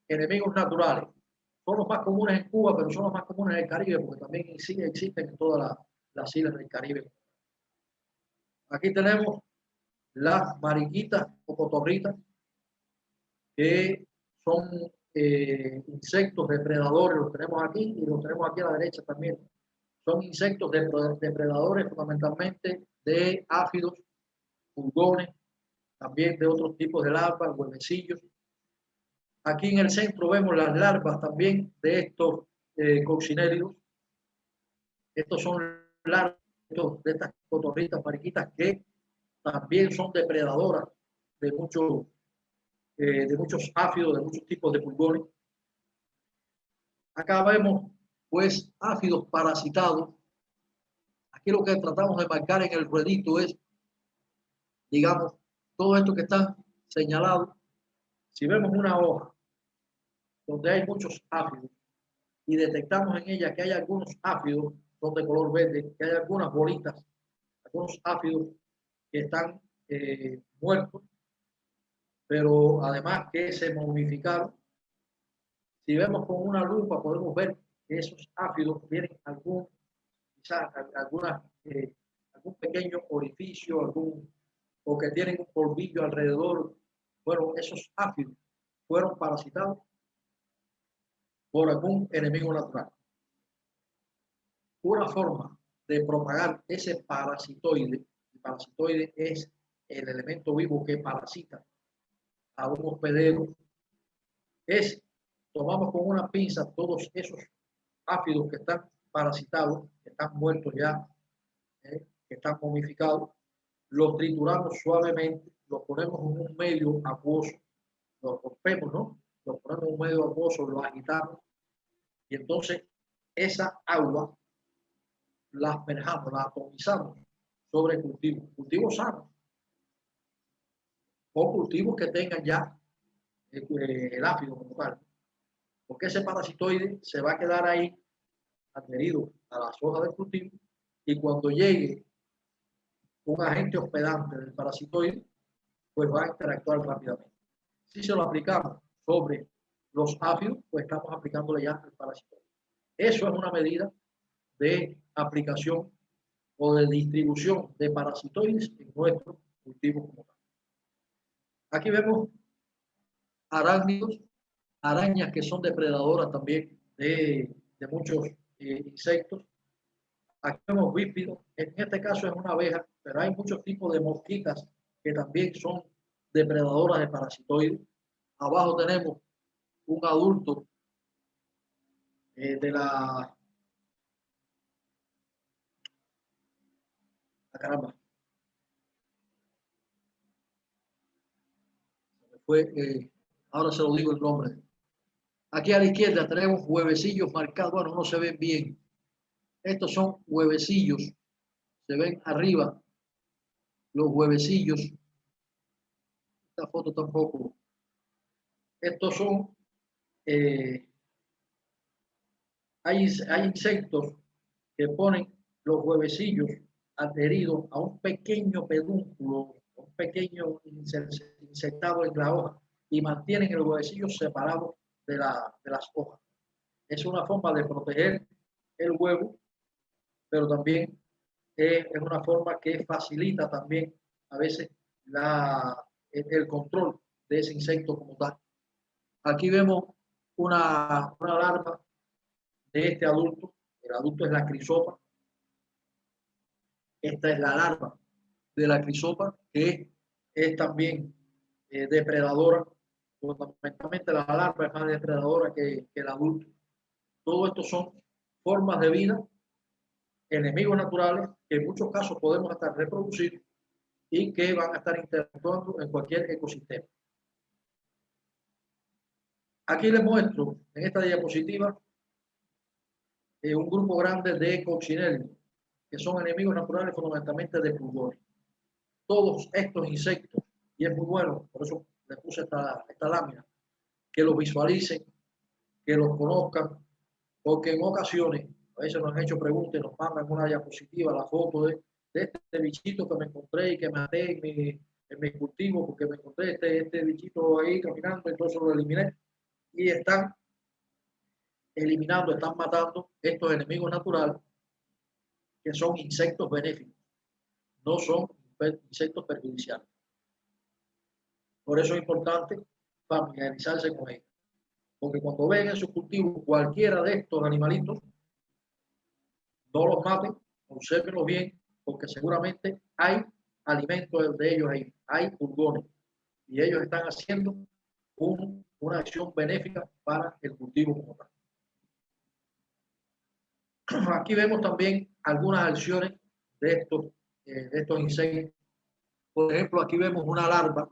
Enemigos naturales. Son los más comunes en Cuba, pero son los más comunes en el Caribe, porque también sí existen en todas las islas del Caribe. Aquí tenemos las mariquitas o cotorritas, que son insectos depredadores, los tenemos aquí y los tenemos aquí a la derecha también. Son insectos depredadores fundamentalmente de áfidos, pulgones, también de otros tipos de larvas, huevecillos. Aquí en el centro vemos las larvas también de estos coccinélidos. Estos son larvas de estas cotorritas mariquitas que también son depredadoras de muchos áfidos, de muchos tipos de pulgones. Acá vemos pues áfidos parasitados. Aquí lo que tratamos de marcar en el ruedito es, digamos, todo esto que está señalado. Si vemos una hoja donde hay muchos áfidos y detectamos en ella que hay algunos áfidos son de color verde, que hay algunas bolitas, algunos áfidos que están muertos, pero además que se momificaron. Si vemos con una lupa podemos ver que esos áfidos tienen quizás algún pequeño orificio, o que tienen un polvillo alrededor. Bueno, esos áfidos fueron parasitados por algún enemigo natural. Una forma de propagar ese parasitoide, el parasitoide es el elemento vivo que parasita a un hospedero, tomamos con una pinza todos esos áfidos que están parasitados, que están muertos ya, que están momificados, los trituramos suavemente, los ponemos en un medio acuoso, los rompemos, ¿no? Los ponemos en un medio acuoso, los agitamos, y entonces esa agua la asperjamos, la atomizamos sobre cultivos sanos, o cultivos que tengan ya el áfido como tal, porque ese parasitoide se va a quedar ahí adherido a las hojas del cultivo, y cuando llegue un agente hospedante del parasitoide, pues va a interactuar rápidamente. Si se lo aplicamos sobre los áfidos, pues estamos aplicándole ya el parasitoide. Eso es una medida de aplicación o de distribución de parasitoides en nuestro cultivo como tal. Aquí vemos arácnidos, arañas que son depredadoras también de muchos insectos. Aquí vemos bífidos, en este caso es una abeja, pero hay muchos tipos de mosquitas que también son depredadoras de parasitoides. Abajo tenemos un adulto de la caramba. Ahora se lo digo el nombre. Aquí a la izquierda tenemos huevecillos marcados. Bueno, no se ven bien. Estos son huevecillos. Se ven arriba los huevecillos. Esta foto tampoco. Estos son... hay insectos que ponen los huevecillos adheridos a un pequeño pedúnculo, un pequeño insectado en la hoja, y mantienen el huevecillo separado de las hojas. Es una forma de proteger el huevo, pero también es una forma que facilita también a veces el control de ese insecto como tal. Aquí vemos una larva de este adulto. El adulto es la crisopa. Esta es la larva de la crisopa, que es también depredadora. Fundamentalmente la larva es más depredadora que el adulto. Todo esto son formas de vida, enemigos naturales, que en muchos casos podemos hasta reproducir y que van a estar interactuando en cualquier ecosistema. Aquí les muestro en esta diapositiva un grupo grande de coccinelles, que son enemigos naturales fundamentalmente de pulgones. Todos estos insectos, y es muy bueno, por eso les puse esta lámina, que los visualicen, que los conozcan, porque en ocasiones, a veces nos han hecho preguntas y nos mandan una diapositiva, la foto de este bichito que me encontré y que maté en mi cultivo, porque me encontré este bichito ahí caminando, entonces lo eliminé, y están eliminando, están matando estos enemigos naturales, que son insectos benéficos, no son insectos perjudiciales. Por eso es importante familiarizarse con ellos, porque cuando ven en su cultivo cualquiera de estos animalitos, no los maten, obsérvenlos bien, porque seguramente hay alimentos de ellos ahí, hay pulgones, y ellos están haciendo una acción benéfica para el cultivo como tal. Aquí vemos también algunas acciones de estos insectos. Por ejemplo, aquí vemos una larva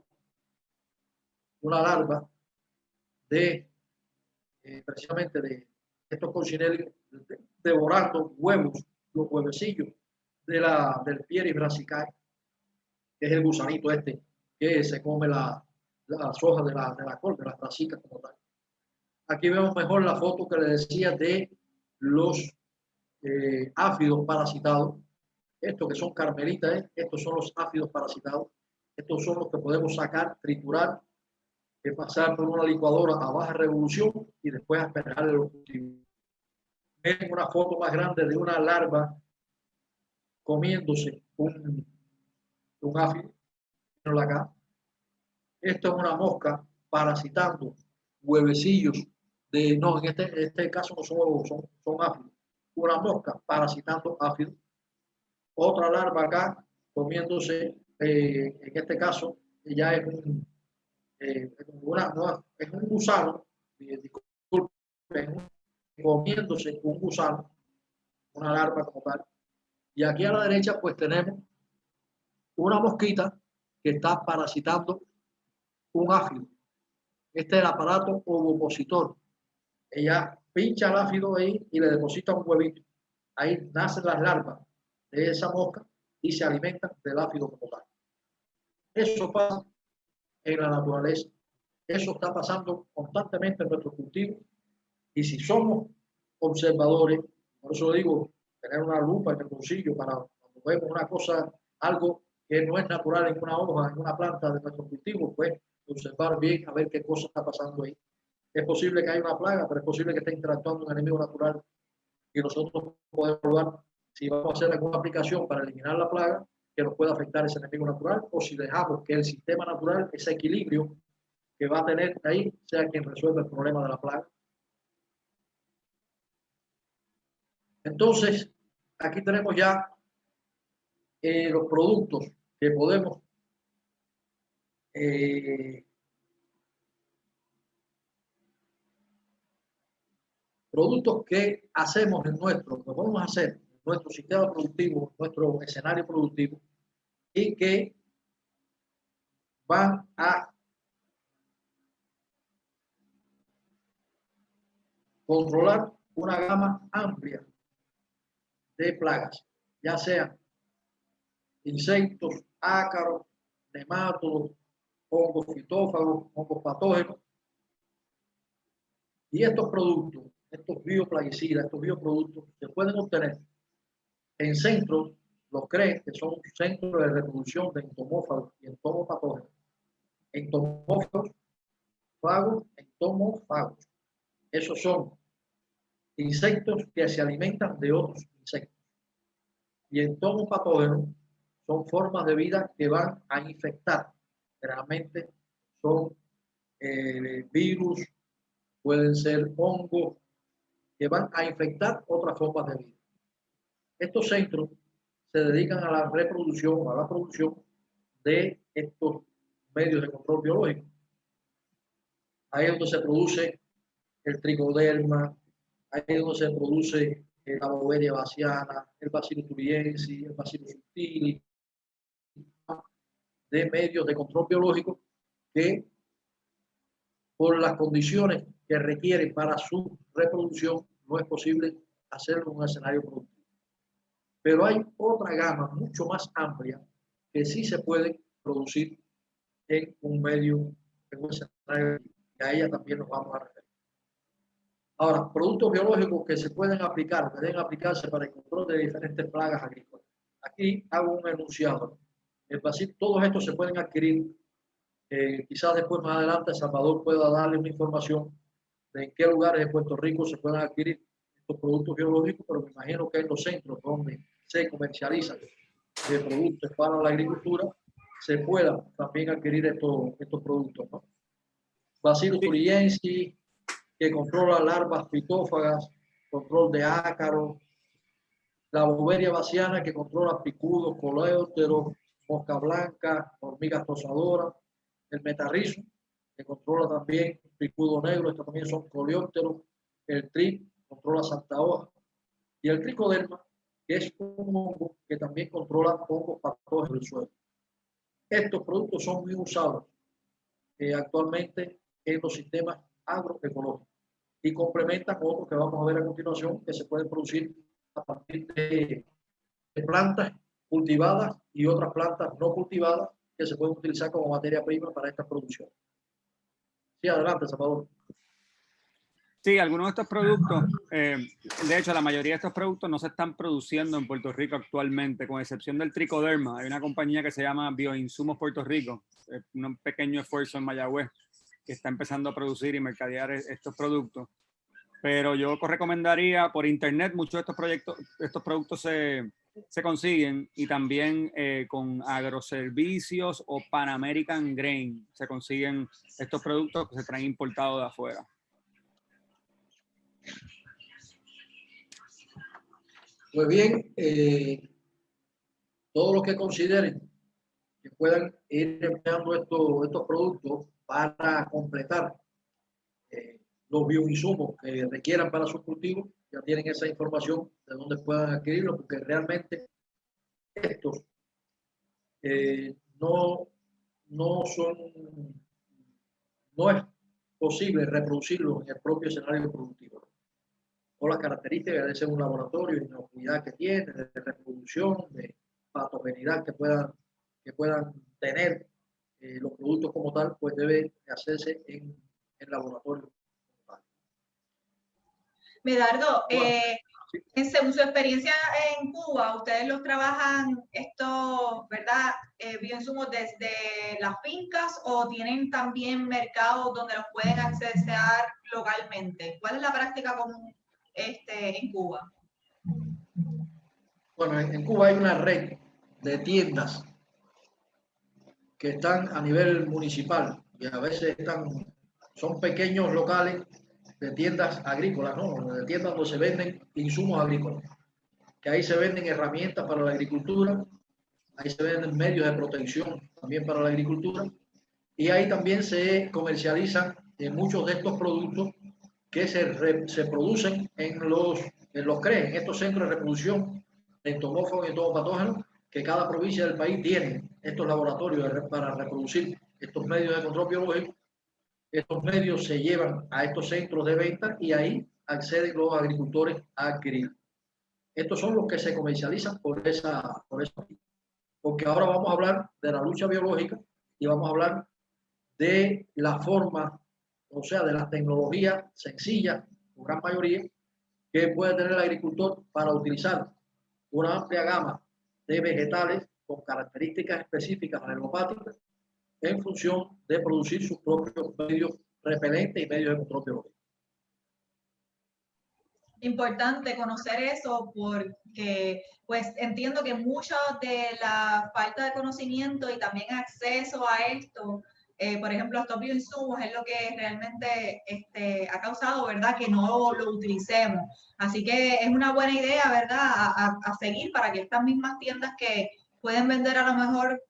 de precisamente de estos coccinelles devorando huevos, los huevecillos del Pieris brassicae, que es el gusanito este que se come las hojas de la col, de las brasicas como tal. Aquí vemos mejor la foto que le decía de los áfidos parasitados. Estos que son carmelitas, estos son los áfidos parasitados. Estos son los que podemos sacar, triturar, pasar por una licuadora a baja revolución y después asperjarle los cultivos. Ven una foto más grande de una larva comiéndose un áfido. Acá. Esto es una mosca parasitando huevecillos no, en este caso no son huevos, son áfidos. Una mosca parasitando áfidos. Otra larva acá comiéndose, en este caso, ya es es un gusano, disculpen, comiéndose un gusano, una larva como tal. Y aquí a la derecha pues tenemos una mosquita que está parasitando un áfido. Este es el aparato ovopositor. Ella pincha el áfido ahí y le deposita un huevito. Ahí nacen las larvas de esa mosca y se alimentan del áfido como tal. Eso pasa en la naturaleza. Eso está pasando constantemente en nuestros cultivos. Y si somos observadores, por eso digo, tener una lupa en el bolsillo para cuando vemos una cosa, algo que no es natural en una hoja, en una planta de nuestro cultivo, pues observar bien a ver qué cosa está pasando ahí. Es posible que haya una plaga, pero es posible que esté interactuando un enemigo natural y nosotros podemos probar si vamos a hacer alguna aplicación para eliminar la plaga que nos pueda afectar ese enemigo natural, o si dejamos que el sistema natural, ese equilibrio que va a tener ahí, sea quien resuelva el problema de la plaga. Entonces, aquí tenemos ya los productos que podemos productos que hacemos en nuestro, que podemos hacer en nuestro sistema productivo, nuestro escenario productivo, y que van a controlar una gama amplia de plagas, ya sean insectos, ácaros, nematodos, hongos fitófagos, hongos patógenos. Y estos productos, estos bioplaguicidas, estos bioproductos, se pueden obtener en centros, los CRE, que son centros de reproducción de entomófagos y entomopatógenos. Entomófagos, fagos, entomófagos. Esos son insectos que se alimentan de otros insectos. Y entomopatógenos son formas de vida que van a infectar. Generalmente son virus, pueden ser hongos, que van a infectar otras formas de vida. Estos centros se dedican a la reproducción, a la producción de estos medios de control biológico. Ahí es donde se produce el tricoderma, ahí es donde se produce la Boveria baciana, el Bacillus thuringiensis, el Bacillus subtilis, de medios de control biológico que por las condiciones que requieren para su reproducción no es posible hacerlo en un escenario productivo. Pero hay otra gama mucho más amplia que sí se puede producir en un medio, en un escenario, y a ella también nos vamos a referir. Ahora, productos biológicos que se pueden aplicar, que deben aplicarse para el control de diferentes plagas agrícolas. Aquí hago un enunciado. Es decir, todos estos se pueden adquirir. Quizás después, más adelante, Salvador pueda darle una información de en qué lugares de Puerto Rico se pueden adquirir estos productos biológicos, pero me imagino que en los centros donde se comercializan productos para la agricultura, se puedan también adquirir estos productos, ¿no? Bacillus thuringiensis, que controla larvas fitófagas, control de ácaros, la Boveria baciana, que controla picudos, coleópteros, mosca blanca, hormigas posadoras, el metarrizo, que controla también picudo negro, estos también son coleópteros, el trip, controla santa hoja, y el tricoderma, que es un hongo que también controla hongos patógenos del suelo. Estos productos son muy usados actualmente en los sistemas agroecológicos y complementan otros que vamos a ver a continuación que se pueden producir a partir de plantas cultivadas y otras plantas no cultivadas que se pueden utilizar como materia prima para esta producción. Sí, adelante, Salvador. Sí, algunos de estos productos, de hecho, la mayoría de estos productos no se están produciendo en Puerto Rico actualmente, con excepción del tricoderma. Hay una compañía que se llama Bioinsumos Puerto Rico, un pequeño esfuerzo en Mayagüez, que está empezando a producir y mercadear estos productos. Pero yo recomendaría por internet, muchos de estos productos se consiguen, y también con agroservicios o Pan American Grain se consiguen estos productos que se traen importados de afuera. Pues bien, todos los que consideren que puedan ir empleando estos productos para completar los bioinsumos que requieran para sus cultivos, ya tienen esa información de dónde puedan adquirirlo, porque realmente estos no es posible reproducirlos en el propio escenario productivo. Por las características de ser un laboratorio, de inocuidad que tiene, de reproducción, de patogenidad que puedan tener los productos como tal, pues debe hacerse en laboratorio. Medardo, Sí. según su experiencia en Cuba, ustedes los trabajan estos, ¿verdad? Bioinsumos desde las fincas o tienen también mercados donde los pueden accesar localmente. ¿Cuál es la práctica común en Cuba? Bueno, en Cuba hay una red de tiendas que están a nivel municipal y a veces son pequeños locales de tiendas agrícolas, ¿no? De tiendas donde se venden insumos agrícolas, que ahí se venden herramientas para la agricultura, ahí se venden medios de protección también para la agricultura, y ahí también se comercializan muchos de estos productos que se producen en los CRE, en estos centros de reproducción de entomófagos y entomopatógenos, que cada provincia del país tiene estos laboratorios para reproducir estos medios de control biológico. Estos medios se llevan a estos centros de venta y ahí acceden los agricultores a adquirir. Estos son los que se comercializan por esa porque ahora vamos a hablar de la lucha biológica y vamos a hablar de la forma, o sea, de la tecnología sencilla, en gran mayoría, que puede tener el agricultor para utilizar una amplia gama de vegetales con características específicas alopáticas en función de producir sus propios medios repelentes y medios de control biológico. Importante conocer eso porque pues entiendo que mucho de la falta de conocimiento y también acceso a esto, por ejemplo, estos bioinsumos es lo que realmente ha causado, ¿verdad?, que no lo utilicemos. Así que es una buena idea, ¿verdad?, a seguir para que estas mismas tiendas que pueden vender a lo mejor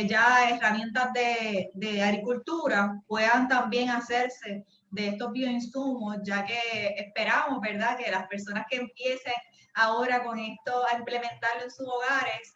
ya herramientas de agricultura puedan también hacerse de estos bioinsumos, ya que esperamos, ¿verdad?, que las personas que empiecen ahora con esto a implementarlo en sus hogares,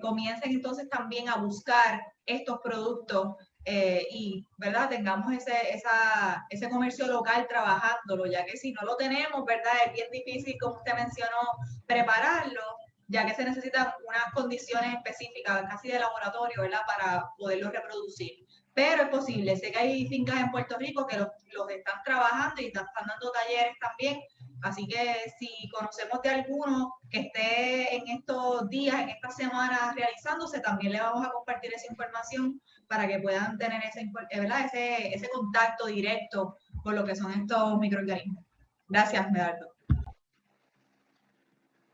comiencen entonces también a buscar estos productos y, ¿verdad?, tengamos ese comercio local trabajándolo, ya que si no lo tenemos, ¿verdad?, es bien difícil, como usted mencionó, prepararlo, ya que se necesitan unas condiciones específicas, casi de laboratorio, ¿verdad?, para poderlo reproducir. Pero es posible. Sé que hay fincas en Puerto Rico que los están trabajando y están dando talleres también. Así que si conocemos de alguno que esté en estos días, en estas semanas realizándose, también le vamos a compartir esa información para que puedan tener ese contacto directo con lo que son estos microorganismos. Gracias, Medardo.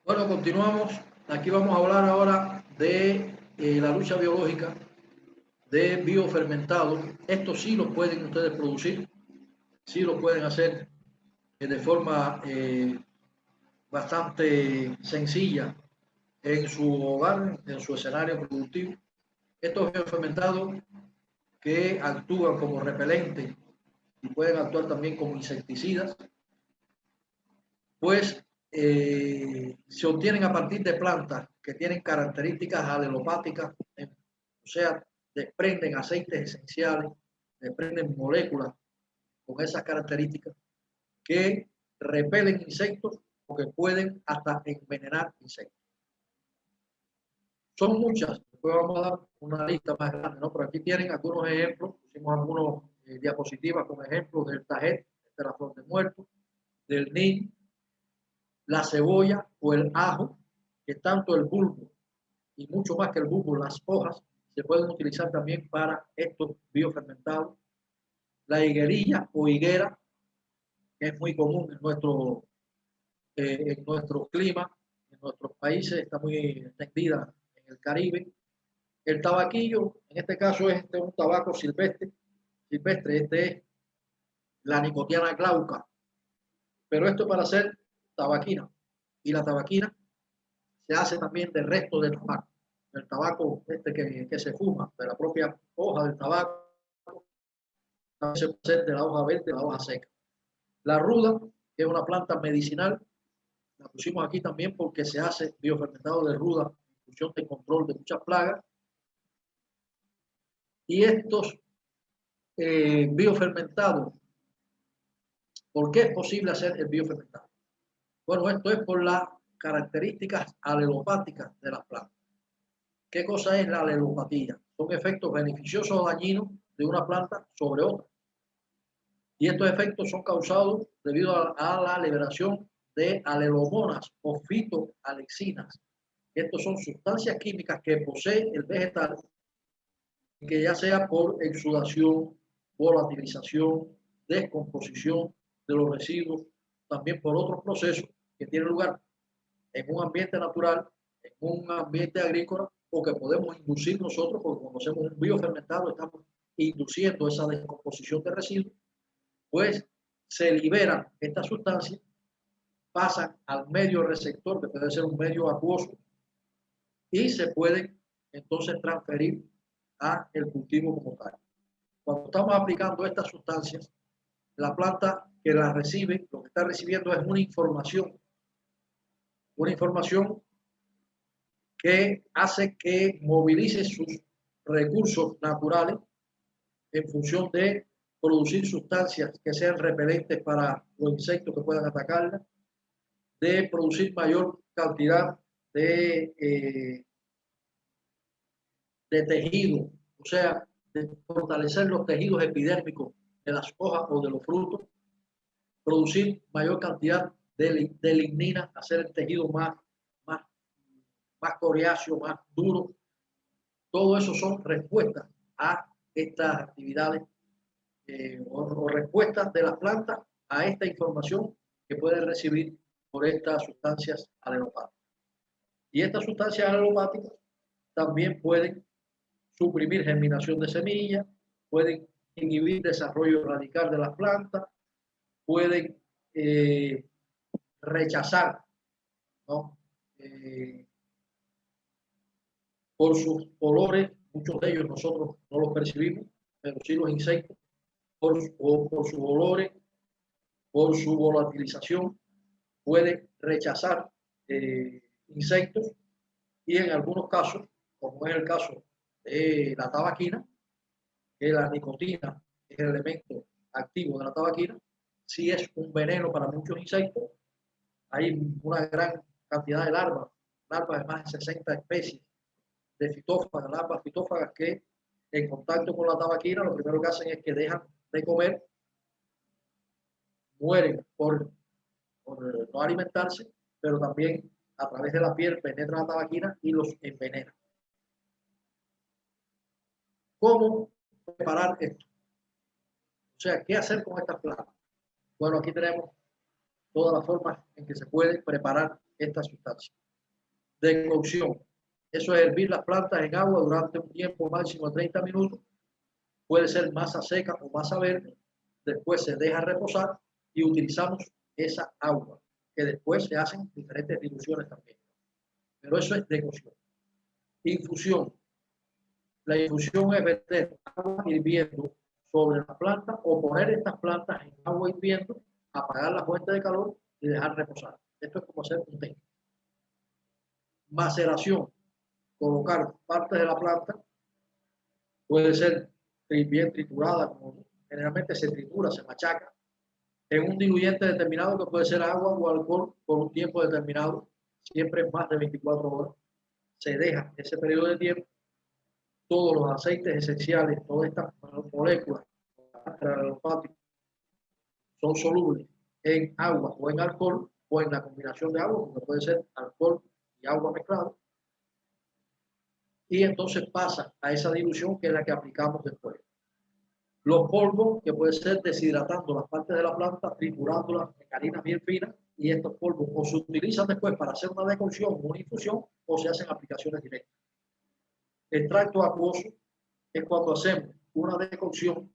Bueno, continuamos. Aquí vamos a hablar ahora de la lucha biológica de biofermentados. Estos sí los pueden ustedes producir, sí lo pueden hacer de forma bastante sencilla en su hogar, en su escenario productivo. Estos biofermentados que actúan como repelentes y pueden actuar también como insecticidas, pues se obtienen a partir de plantas que tienen características alelopáticas, o sea, desprenden aceites esenciales, desprenden moléculas con esas características que repelen insectos o que pueden hasta envenenar insectos. Son muchas, después vamos a dar una lista más grande, ¿no? Pero aquí tienen algunos ejemplos, pusimos algunos diapositivas con ejemplos del tajet, de la flor de muerto, del neem, la cebolla o el ajo, que tanto el bulbo y mucho más que el bulbo, las hojas, se pueden utilizar también para estos biofermentados. La higuerilla o higuera, que es muy común en nuestro clima, en nuestros países, está muy extendida en el Caribe. El tabaquillo, en este caso es un tabaco silvestre, este es la Nicotiana glauca, pero esto es para hacer tabaquina, y la tabaquina se hace también del resto del tabaco que se fuma, de la propia hoja del tabaco, se puede hacer de la hoja verde, de la hoja seca. La ruda, que es una planta medicinal, la pusimos aquí también porque se hace biofermentado de ruda en función de control de muchas plagas. Y estos biofermentados, ¿por qué es posible hacer el biofermentado? Bueno, esto es por las características alelopáticas de las plantas. ¿Qué cosa es la alelopatía? Son efectos beneficiosos o dañinos de una planta sobre otra. Y estos efectos son causados debido a la liberación de alelomonas o fitoalexinas. Estos son sustancias químicas que posee el vegetal, que ya sea por exudación, volatilización, descomposición de los residuos, también por otros procesos que tienen lugar en un ambiente natural, en un ambiente agrícola, o que podemos inducir nosotros, porque cuando hacemos un biofermentado estamos induciendo esa descomposición de residuos, pues se liberan estas sustancias, pasan al medio receptor, que puede ser un medio acuoso, y se pueden entonces transferir a el cultivo como tal. Cuando estamos aplicando estas sustancias, la planta que las recibe, lo que está recibiendo es una información que hace que movilice sus recursos naturales en función de producir sustancias que sean repelentes para los insectos que puedan atacarla, de producir mayor cantidad de tejido, o sea, de fortalecer los tejidos epidérmicos de las hojas o de los frutos, producir mayor cantidad de lignina, hacer el tejido más coriáceo, más duro. Todo eso son respuestas a estas actividades o respuestas de las plantas a esta información que pueden recibir por estas sustancias alelopáticas. Y estas sustancias alelopáticas también pueden suprimir germinación de semillas, pueden inhibir desarrollo radical de las plantas, pueden rechazar, ¿no? Por sus olores, muchos de ellos nosotros no los percibimos, pero sí los insectos, por sus olores, por su volatilización, pueden rechazar insectos, y en algunos casos, como es el caso de la tabaquina, que la nicotina es el elemento activo de la tabaquina, sí es un veneno para muchos insectos. Hay una gran cantidad de larvas de más de 60 especies de fitófagas, larvas fitófagas que en contacto con la tabaquina lo primero que hacen es que dejan de comer, mueren por no alimentarse, pero también a través de la piel penetra la tabaquina y los envenena. ¿Cómo preparar esto? O sea, ¿qué hacer con estas plantas? Bueno, aquí tenemos todas las formas en que se puede preparar esta sustancia. Decocción. Eso es hervir las plantas en agua durante un tiempo máximo de 30 minutos. Puede ser masa seca o masa verde. Después se deja reposar y utilizamos esa agua, que después se hacen diferentes diluciones también. Pero eso es decocción. Infusión. La infusión es verter agua hirviendo sobre la planta o poner estas plantas en agua hirviendo, apagar la fuente de calor y dejar reposar. Esto es como hacer un té. Maceración. Colocar partes de la planta, puede ser bien triturada, como generalmente se tritura, se machaca, en un diluyente determinado que puede ser agua o alcohol por un tiempo determinado, siempre más de 24 horas. Se deja ese periodo de tiempo. Todos los aceites esenciales, todas estas moléculas son solubles en agua o en alcohol o en la combinación de agua, porque puede ser alcohol y agua mezclado. Y entonces pasa a esa dilución que es la que aplicamos después. Los polvos, que puede ser deshidratando las partes de la planta, triturándolas en harinas bien finas, y estos polvos o se utilizan después para hacer una decocción o una infusión o se hacen aplicaciones directas. Extracto acuoso es cuando hacemos una decocción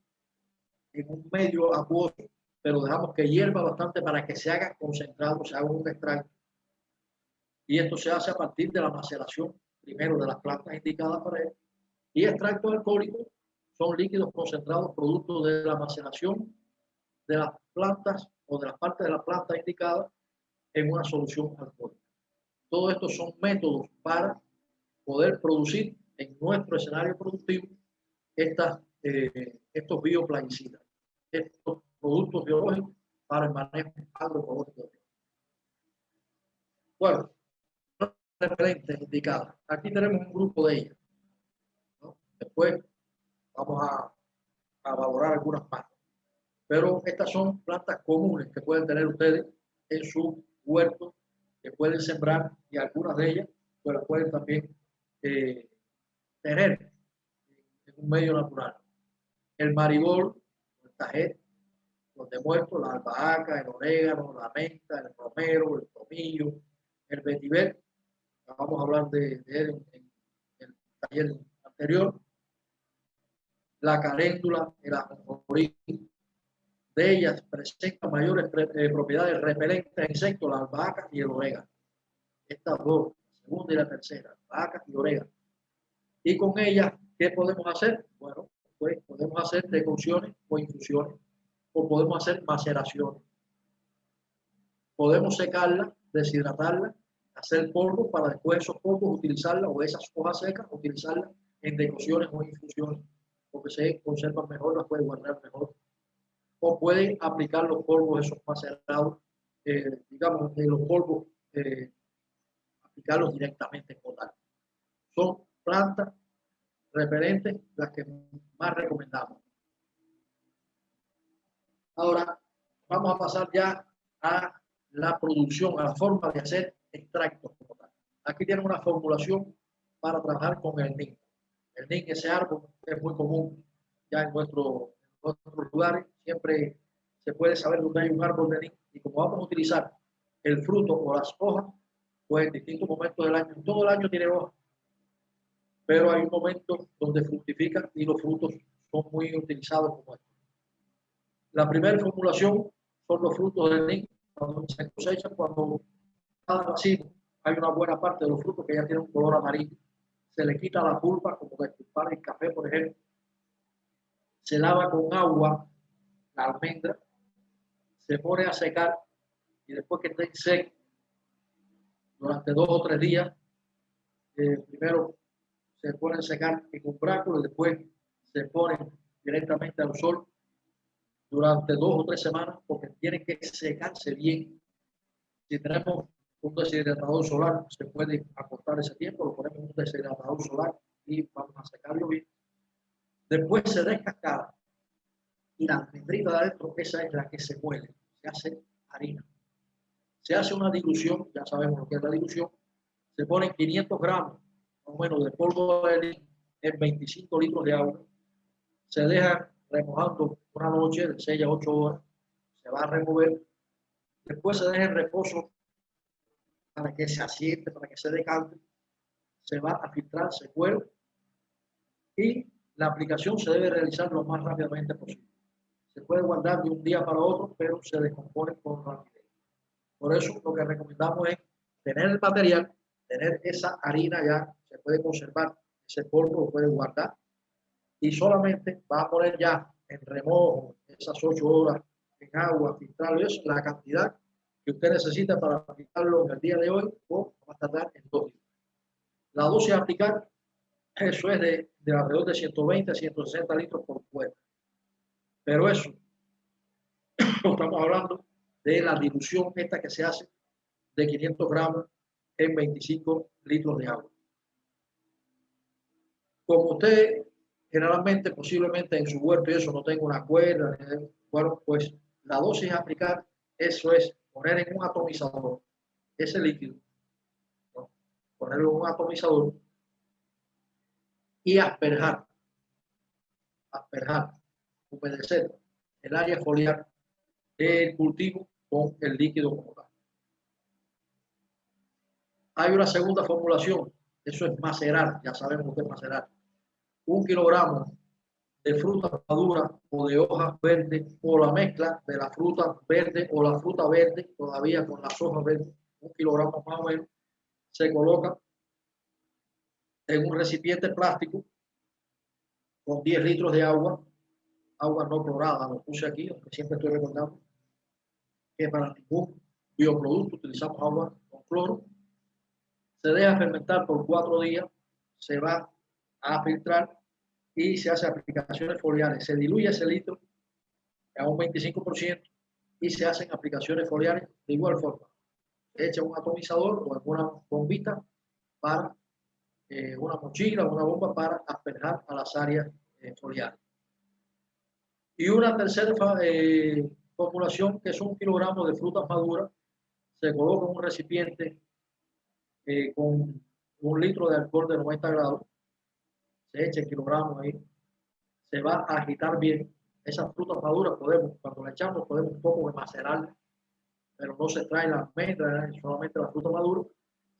en un medio acuoso, pero dejamos que hierva bastante para que se haga concentrado, se haga un extracto. Y esto se hace a partir de la maceración, primero de las plantas indicadas para él. Y extractos alcohólicos son líquidos concentrados producto de la maceración de las plantas o de las partes de la planta indicadas en una solución alcohólica. Todo esto son métodos para poder producir en nuestro escenario productivo estos bioplaguicidas, estos productos biológicos para el manejo agroecológico. Bueno, repelentes indicadas. Aquí tenemos un grupo de ellas, ¿no? Después vamos a valorar algunas más. Pero estas son plantas comunes que pueden tener ustedes en su huerto, que pueden sembrar, y algunas de ellas pues, pueden también tener en un medio natural. El marigold, el tajet, los de muertos, la albahaca, el orégano, la menta, el romero, el tomillo, el vetiver. Vamos a hablar de él en el taller anterior. La caléndula, el ajonjolí. De ellas presentan mayores propiedades repelentes a insectos, la albahaca y el orégano. Estas dos, la segunda y la tercera, albahaca y orégano. Y con ellas, ¿qué podemos hacer? Bueno, pues podemos hacer decocciones o infusiones, o podemos hacer maceraciones. Podemos secarla, deshidratarla, hacer polvo para después esos polvos utilizarla, o esas hojas secas, utilizarlas en decocciones o infusiones, porque se conservan mejor, las puede guardar mejor. O pueden aplicar los polvos esos macerados, digamos, los polvos, aplicarlos directamente con tal. Son plantas repelentes las que más recomendamos. Ahora vamos a pasar ya a la producción, a la forma de hacer extractos como tal. Aquí tienen una formulación para trabajar con el nin. El nin, ese árbol, es muy común ya en nuestros lugares. Siempre se puede saber dónde hay un árbol de nin, y como vamos a utilizar el fruto o las hojas, pues en distintos momentos del año, todo el año tiene hojas, pero hay un momento donde fructifican y los frutos son muy utilizados como estos. La primera formulación son los frutos del nin, cuando se cosechan, cuando cada racimo hay una buena parte de los frutos que ya tienen un color amarillo. Se le quita la pulpa, como de pulpar el café, por ejemplo. Se lava con agua la almendra, se pone a secar, y después que esté seco, durante 2 o 3 días, primero se ponen a secar en un bráculo y después se ponen directamente al sol durante 2 o 3 semanas, porque tienen que secarse bien. Si tenemos un deshidratador solar, se puede acortar ese tiempo, lo ponemos en un deshidratador solar y vamos a secarlo bien. Después se descascara y la almendrita de adentro, esa es la que se muele, se hace harina. Se hace una dilución, ya sabemos lo que es la dilución. Se ponen 500 gramos, más o menos, de polvo de nin en 25 litros de agua. Se deja remojando una noche de 6 a 8 horas. Se va a remover. Después se deja en reposo para que se asiente, para que se decante. Se va a filtrar, se cuela. Y la aplicación se debe realizar lo más rápidamente posible. Se puede guardar de un día para otro, pero se descompone con rapidez. Por eso lo que recomendamos es tener el material, tener esa harina ya, se puede conservar, ese polvo lo puede guardar, y solamente va a poner ya en remojo esas 8 horas en agua, filtrarlo, eso, la cantidad que usted necesita para aplicarlo en el día de hoy, o va a tardar en 2 días. La dosis a aplicar, eso es de alrededor de 120 a 160 litros por cuerpo. Pero eso, estamos hablando de la dilución esta que se hace de 500 gramos en 25 litros de agua. Como usted generalmente, posiblemente en su huerto y eso no tenga una cuerda, bueno, pues la dosis a aplicar, eso es poner en un atomizador ese líquido, ¿no? Ponerlo en un atomizador y asperjar, humedecer el área foliar del cultivo con el líquido como tal. Hay una segunda formulación, eso es macerar, ya sabemos que es macerar. 1 kilogramo de fruta madura o de hojas verdes, o la mezcla de la fruta verde o la fruta verde todavía con las hojas verdes, 1 kilogramo más o menos, se coloca en un recipiente plástico con 10 litros de agua, agua no clorada, lo puse aquí, aunque siempre estoy recordando que para ningún bioproducto utilizamos agua con cloro. Se deja fermentar por 4 días, se va a filtrar y se hace aplicaciones foliares. Se diluye ese litro a un 25% y se hacen aplicaciones foliares de igual forma. Se echa un atomizador o alguna bombita para una mochila o una bomba para asperjar a las áreas foliares. Y una tercera formulación, que son 1 kilogramo de frutas maduras, se coloca en un recipiente con 1 litro de alcohol de 90 grados, se echa el kilogramo ahí, se va a agitar bien. Esas frutas maduras cuando la echamos, podemos un poco macerarla, pero no se trae la almendra, solamente la fruta madura.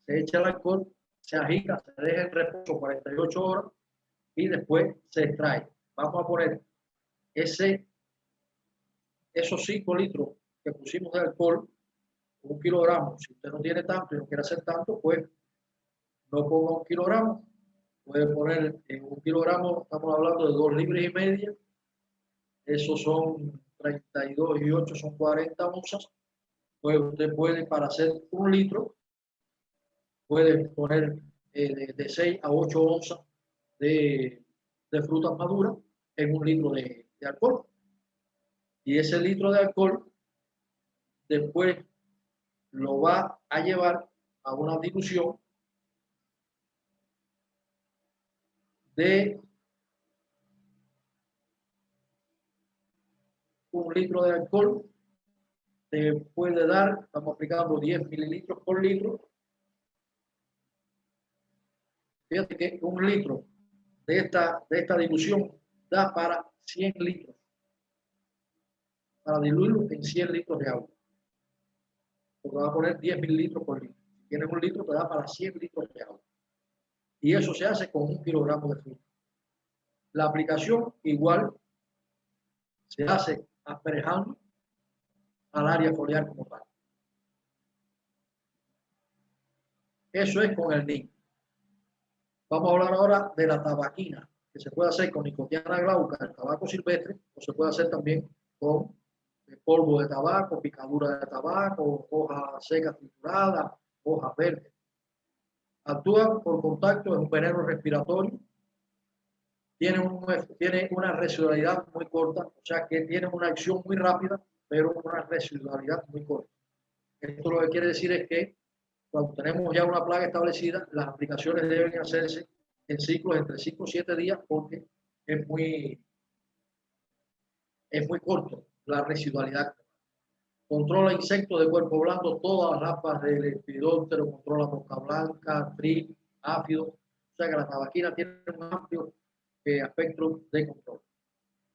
Se echa el alcohol, se agita, se deja en reposo 48 horas y después se extrae. Vamos a poner esos 5 litros que pusimos de alcohol, 1 kilogramo. Si usted no tiene tanto y no quiere hacer tanto, pues no ponga 1 kilogramo. Puede poner en 1 kilogramo, estamos hablando de 2 libras y media. Esos son 32 y 8, son 40 onzas. Pues usted puede, para hacer 1 litro, puede poner de 6 a 8 onzas de frutas maduras en 1 litro de alcohol. Y ese litro de alcohol después lo va a llevar a una dilución de 1 litro de alcohol. Te puede dar, estamos aplicando 10 mililitros por litro. Fíjate que 1 litro de esta dilución da para 100 litros. Para diluirlo en 100 litros de agua. Porque va a poner 10 mililitros por litro. Si tienes 1 litro, te da para 100 litros de agua. Y eso se hace con 1 kilogramo de fruta. La aplicación igual se hace asperjando al área foliar como tal. Eso es con el NIC. Vamos a hablar ahora de la tabaquina, que se puede hacer con Nicotiana glauca, el tabaco silvestre, o se puede hacer también con polvo de tabaco, picadura de tabaco, hojas secas trituradas, hojas verdes. Actúa por contacto, es un veneno respiratorio, tiene una residualidad muy corta, o sea que tiene una acción muy rápida, pero una residualidad muy corta. Esto lo que quiere decir es que cuando tenemos ya una plaga establecida, las aplicaciones deben hacerse en ciclos entre 5 y 7 días porque es muy corto la residualidad. Controla insectos de cuerpo blando, todas las rapas del lepidóptero, controla mosca blanca, trip, áfidos. O sea que la tabaquina tiene un amplio espectro de control.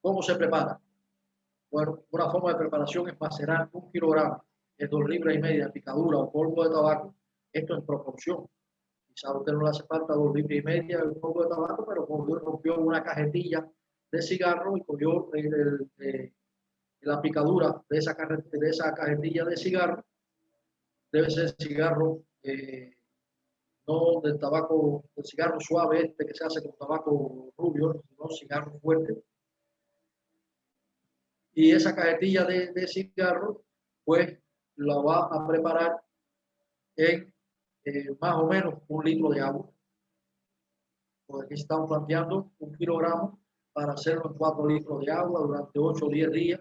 ¿Cómo se prepara? Bueno, una forma de preparación es macerar 1 kilogramo de 2 libras y media de picadura o polvo de tabaco. Esto en proporción. Quizá a usted no le hace falta 2 libras y media de polvo de tabaco, pero como rompió una cajetilla de cigarro y cogió la picadura de esa cajetilla de cigarro, debe ser cigarro no del tabaco, del cigarro suave que se hace con tabaco rubio, sino cigarro fuerte. Y esa cajetilla de cigarro, pues la va a preparar en más o menos 1 litro de agua. Porque aquí estamos planteando 1 kilogramo para hacerlo en 4 litros de agua durante 8 o 10 días.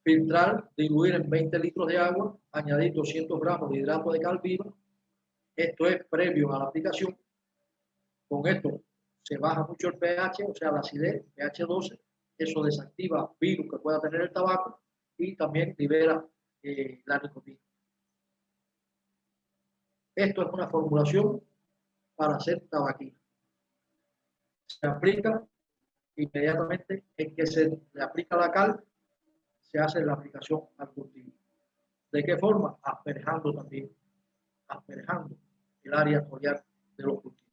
Filtrar, diluir en 20 litros de agua, añadir 200 gramos de hidrato de cal viva. Esto es previo a la aplicación. Con esto se baja mucho el pH, o sea, la acidez, pH 12. Eso desactiva virus que pueda tener el tabaco y también libera la nicotina. Esto es una formulación para hacer tabaquina. Se aplica inmediatamente en que se le aplica la cal, se hace la aplicación al cultivo. ¿De qué forma? Asperjando también, asperjando el área foliar de los cultivos.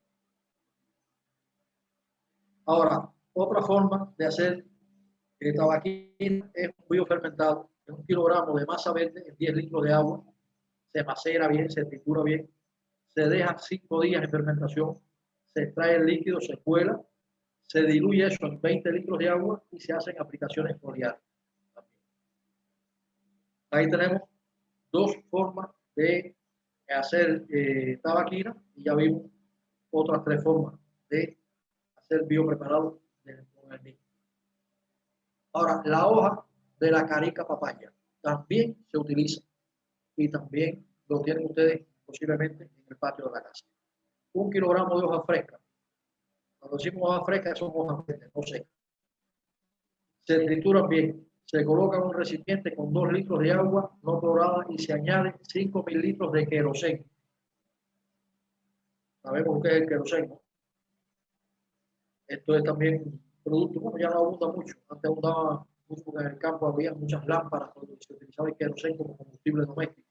Ahora, otra forma de hacer tabaquina es un biofermentado, es 1 kilogramo de masa verde en 10 litros de agua, se macera bien, se tritura bien, se deja 5 días en fermentación, se extrae el líquido, se cuela, se diluye eso en 20 litros de agua y se hacen aplicaciones foliares. Ahí tenemos 2 formas de hacer tabaquina y ya vimos otras 3 formas de hacer biopreparado con el mismo. Ahora, la hoja de la carica papaya también se utiliza y también lo tienen ustedes posiblemente en el patio de la casa. 1 kilogramo de hoja fresca. Cuando decimos hojas frescas, son hojas verdes, no secas. Se trituran bien. Se coloca en un recipiente con 2 litros de agua no clorada y se añade 5 mililitros de queroseno. Sabemos qué es el queroseno. Esto es también un producto, bueno, ya no abunda mucho. Antes abundaba mucho porque en el campo había muchas lámparas donde se utilizaba el queroseno como combustible doméstico.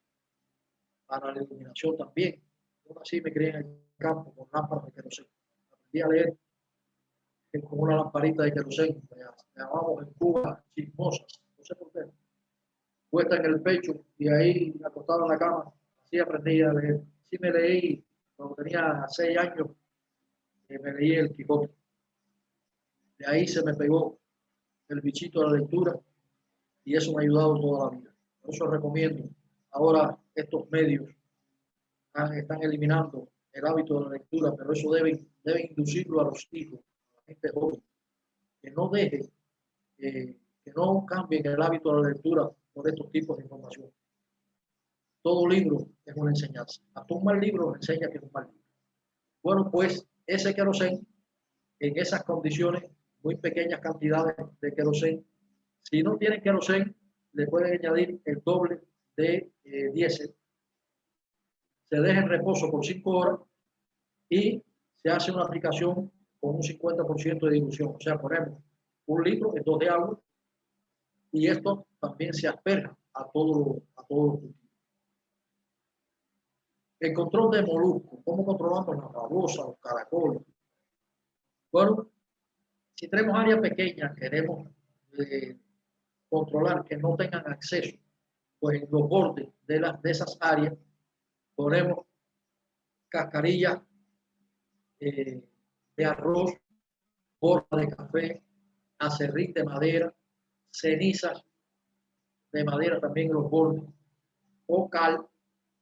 Para la iluminación también. Yo así me crié en el campo con lámparas de queroseno. Aprendí a leer con una lamparita de queroseno. Le llamamos en Cuba chismosas. No sé por qué. Puesta en el pecho y ahí acostado en la cama. Así aprendí a leer. Sí me leí cuando tenía 6 años. Me leí el Quijote. De ahí se me pegó el bichito de la lectura y eso me ha ayudado toda la vida. Por eso recomiendo. Ahora estos medios están eliminando el hábito de la lectura, pero eso deben inducirlo a los hijos, a la gente joven, que no deje, que no cambien el hábito de la lectura por estos tipos de información. Todo libro es una enseñanza. Hasta un mal libro enseña que es un mal libro. Bueno, pues ese queroseno, en esas condiciones, muy pequeñas cantidades de queroseno, si no tienen queroseno, le pueden añadir el doble de diésel. Se deja en reposo por 5 horas y se hace una aplicación con un 50% de dilución. O sea, ponemos 1 litro en 2 de agua y esto también se asperja a todos los cultivos. El control de moluscos. ¿Cómo controlamos las babosas, los caracoles? Bueno, si tenemos áreas pequeñas, queremos controlar que no tengan acceso, pues en los bordes de esas áreas ponemos cascarillas de arroz, borra de café, acerrín de madera, cenizas de madera también en los bordes, o cal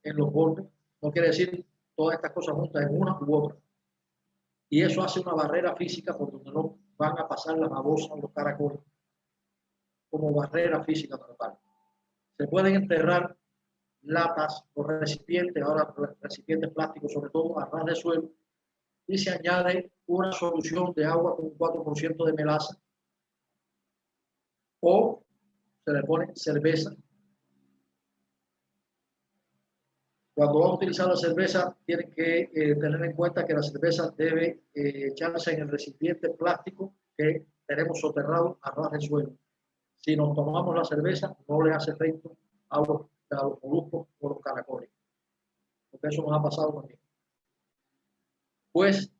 en los bordes. No quiere decir todas estas cosas juntas en una u otra. Y eso hace una barrera física por donde no van a pasar las babosas o los caracoles, como barrera física total. Se pueden enterrar latas o recipientes, ahora recipientes plásticos sobre todo, a ras de suelo, y se añade una solución de agua con un 4% de melaza o se le pone cerveza. Cuando vamos a utilizar la cerveza, tienen que tener en cuenta que la cerveza debe echarse en el recipiente plástico que tenemos soterrado a ras del suelo. Si nos tomamos la cerveza, no le hace efecto a los moluscos o los caracoles, porque eso nos ha pasado también. Pues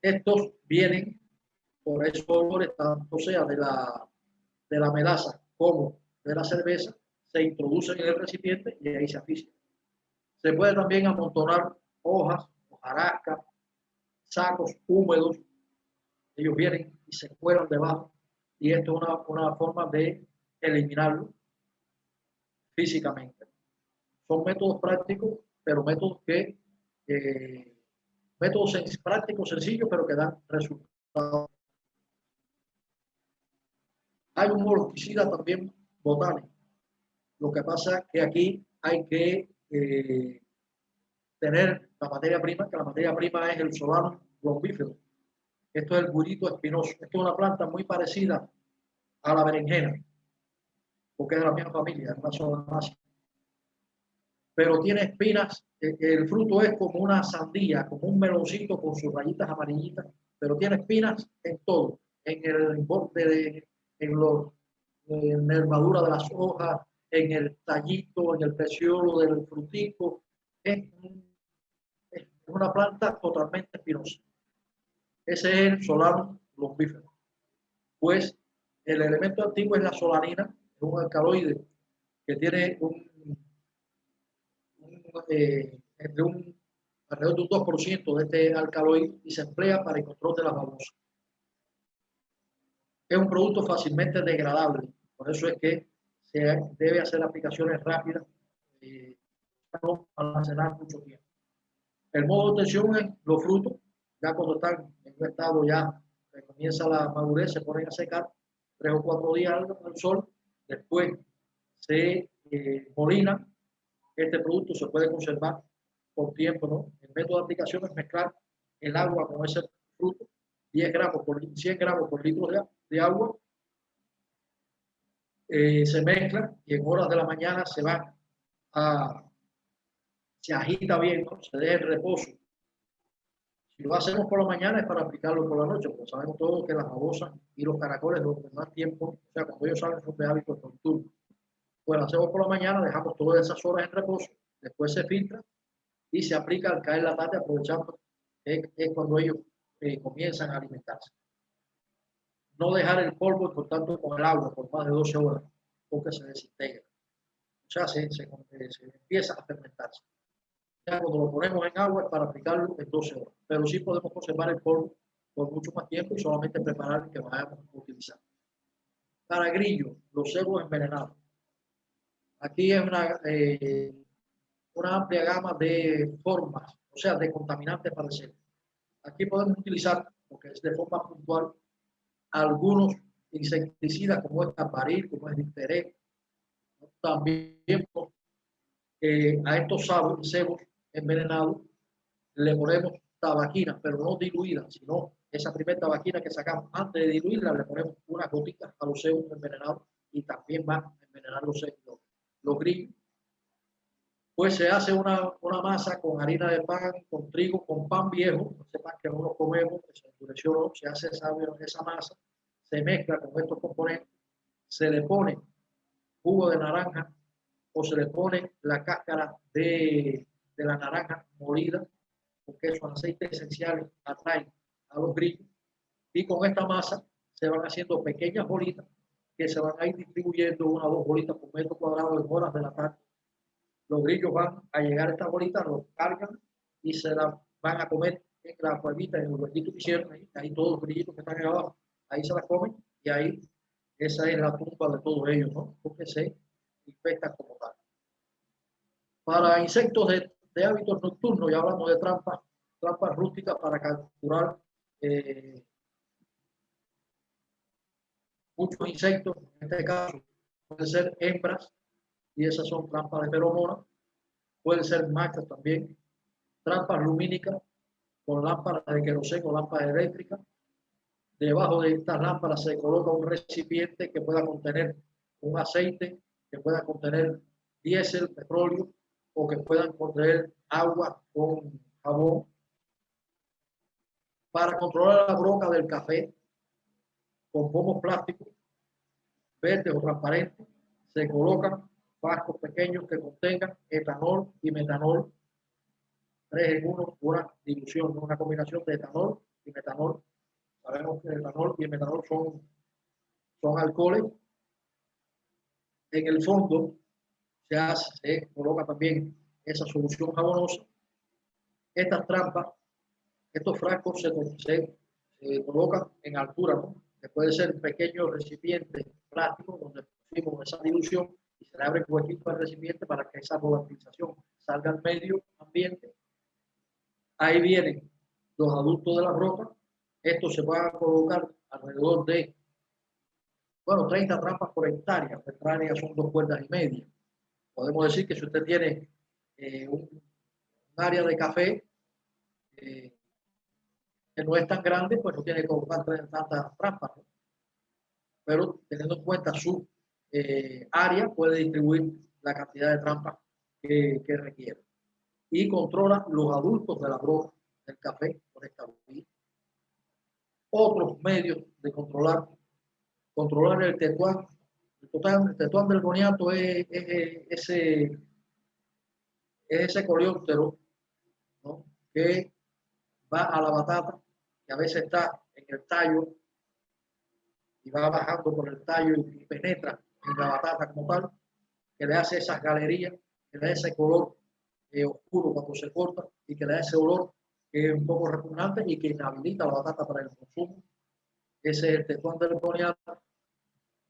estos vienen por esos olores, tanto sea de la melaza como de la cerveza, se introducen en el recipiente y ahí se asfixian. Se puede también amontonar hojas, hojarasca, sacos húmedos. Ellos vienen y se cuelan debajo y esto es una forma de eliminarlo físicamente. Son métodos prácticos, pero métodos prácticos sencillos, pero que dan resultados. Hay un moloticida también botánico. Lo que pasa es que aquí hay que tener la materia prima, que la materia prima es el Solanum lombífero. Esto es el burito espinoso. Esto es una planta muy parecida a la berenjena, porque es de la misma familia, es una solanácea. Pero tiene espinas, el fruto es como una sandía, como un meloncito con sus rayitas amarillitas, pero tiene espinas en todo, en el borde, en la nervadura de las hojas, en el tallito, en el peciolo del frutico. Es una planta totalmente espinosa. Ese es el Solanum lombífero. Pues el elemento activo es la solanina, es un alcaloide que tiene entre un alrededor de un 2% de este alcaloide y se emplea para el control de las babosas. Es un producto fácilmente degradable, por eso es que se debe hacer aplicaciones rápidas para no almacenar mucho tiempo. El modo de obtención es los frutos, ya cuando están en un estado ya que comienza la madurez, se ponen a secar 3 o 4 días al sol, después se molina. Este producto se puede conservar por tiempo, ¿no? El método de aplicación es mezclar el agua con ese fruto, 100 gramos por litro de agua, se mezcla y en horas de la mañana se agita bien, ¿no? Se deja en reposo. Si lo hacemos por la mañana es para aplicarlo por la noche, porque sabemos todos que las babosas y los caracoles duran más tiempo, o sea, cuando ellos salen son de hábitos nocturnos. Pues lo hacemos por la mañana, dejamos todas esas horas en reposo, después se filtra y se aplica al caer la tarde, aprovechando es cuando ellos comienzan a alimentarse. No dejar el polvo en contacto con el agua por más de 12 horas, porque se desintegra. O sea, se empieza a fermentarse. Ya cuando lo ponemos en agua es para aplicarlo en 12 horas, pero sí podemos conservar el polvo por mucho más tiempo y solamente preparar el que vayamos a utilizar. Para grillos, los cebos envenenados. Aquí es una amplia gama de formas, o sea, de contaminantes para el cebo. Aquí podemos utilizar, porque es de forma puntual, algunos insecticidas como es taparil, como es difteré. También a estos cebos envenenados le ponemos tabaquina, pero no diluida, sino esa primera tabaquina que sacamos antes de diluirla, le ponemos unas gotitas a los cebos envenenados y también va a envenenar los grillos. Pues se hace una masa con harina de pan, con trigo, con pan viejo, ese pan que no lo comemos, que se endureció, se hace esa masa, se mezcla con estos componentes, se le pone jugo de naranja o se le pone la cáscara de la naranja molida, porque esos aceites esenciales atraen a los grillos, y con esta masa se van haciendo pequeñas bolitas que se van a ir distribuyendo 1 o 2 bolitas por metro cuadrado en horas de la tarde. Los grillos van a llegar a estas bolitas, los cargan y se las van a comer en la cuevita, en el huequito que hicieron ahí todos los grillitos que están ahí abajo, ahí se las comen y ahí esa es la tumba de todos ellos, ¿no? Porque se infectan como tal. Para insectos de hábitos nocturnos, ya hablamos de trampas rústicas para capturar muchos insectos, en este caso pueden ser hembras, y esas son trampas de feromonas, pueden ser machos también, trampas lumínicas con lámparas de queroseno o lámparas eléctricas. Debajo de estas lámparas se coloca un recipiente que pueda contener un aceite, que pueda contener diésel, petróleo, o que puedan contener agua con jabón. Para controlar la broca del café, con pomos plásticos, verdes o transparentes, se colocan frascos pequeños que contengan etanol y metanol, 3 en 1, una dilución, una combinación de etanol y metanol. Sabemos que el etanol y el metanol son alcoholes. En el fondo se coloca también esa solución jabonosa. Estas trampas, estos frascos se colocan en altura, ¿no? Que puede ser pequeños recipientes plásticos donde pusimos esa dilución y se le abre un huequito al recipiente para que esa volatilización salga al medio ambiente. Ahí vienen los adultos de la broca. Estos se van a colocar alrededor de 30 trampas por hectárea. La hectárea son 2 cuerdas y media. Podemos decir que si usted tiene un área de café que no es tan grande, pues no tiene que colocar tantas trampas, ¿no? Pero teniendo en cuenta su área, puede distribuir la cantidad de trampas que requiere. Y controla los adultos de la broca del café por esta vía. Otros medios de controlar el tetuán. El tetuán del boniato es ese coleóptero, ¿no? Que va a la batata, que a veces está en el tallo y va bajando por el tallo y penetra en la batata como tal, que le hace esas galerías, que le da ese color oscuro cuando se corta y que le da ese olor que es un poco repugnante y que inhabilita la batata para el consumo. Ese es el tetón del boniato.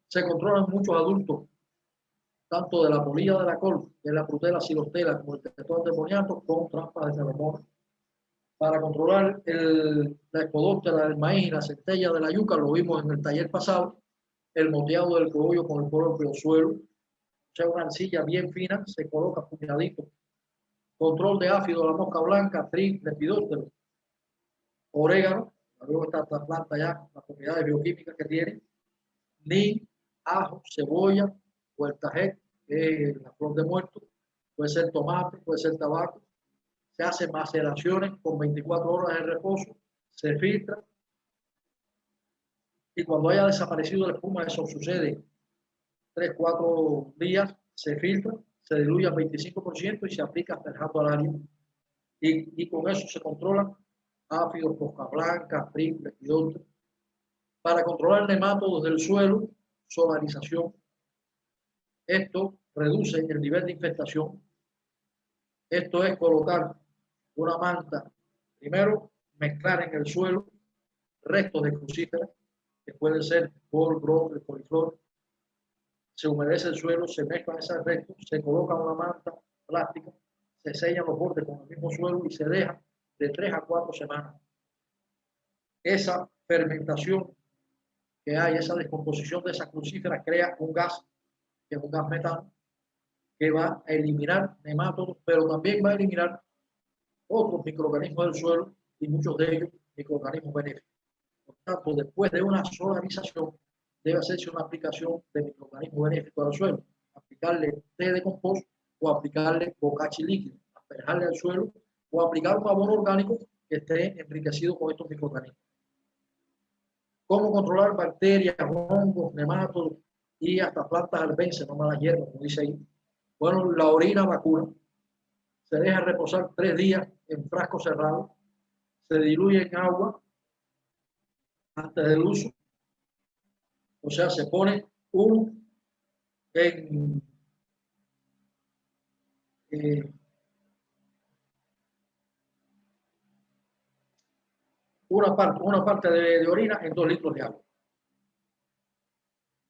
Se controlan muchos adultos, tanto de la polilla de la col, de la frutela silostela, como el tetón del boniato, con trampas de feromonas. Para controlar la espodóptera del maíz y la centella de la yuca, lo vimos en el taller pasado, el moteado del cogollo con el propio suelo, o sea, una arcilla bien fina, se coloca puñadito. Control de áfido de la mosca blanca, tris, lepidóptero, orégano, luego está esta planta ya, las propiedades bioquímicas que tiene, ni ajo, cebolla, huertajet, que es la flor de muerto, puede ser tomate, puede ser tabaco. Se hacen maceraciones con 24 horas de reposo, se filtra y cuando haya desaparecido la espuma, eso sucede 3-4 días, se filtra, se diluye al 25% y se aplica asperjato al área. Y con eso se controlan áfidos, mosca blanca, tris, lepidóptero. Para controlar nematodos del suelo, solarización. Esto reduce el nivel de infestación. Esto es colocar una manta, primero mezclar en el suelo restos de crucíferas, que pueden ser col, brócoli, coliflor. Se humedece el suelo, se mezclan esos restos, se coloca una manta plástica, se sellan los bordes con el mismo suelo y se deja de 3 a 4 semanas. Esa fermentación que hay, esa descomposición de esas crucíferas crea un gas, que es un gas metano, que va a eliminar nematodos, pero también va a eliminar otros microorganismos del suelo y muchos de ellos microorganismos benéficos. Por tanto, después de una solarización, debe hacerse una aplicación de microorganismos benéficos al suelo, aplicarle té de compost o aplicarle bocachi líquido, asperjarle al suelo o aplicar un abono orgánico que esté enriquecido con estos microorganismos. ¿Cómo controlar bacterias, hongos, nematodos y hasta plantas albenses, no malas hierbas, como dice ahí? Bueno, la orina vacuna se deja reposar 3 días en frasco cerrado, se diluye en agua antes del uso, o sea, se pone una parte de orina en 2 litros de agua.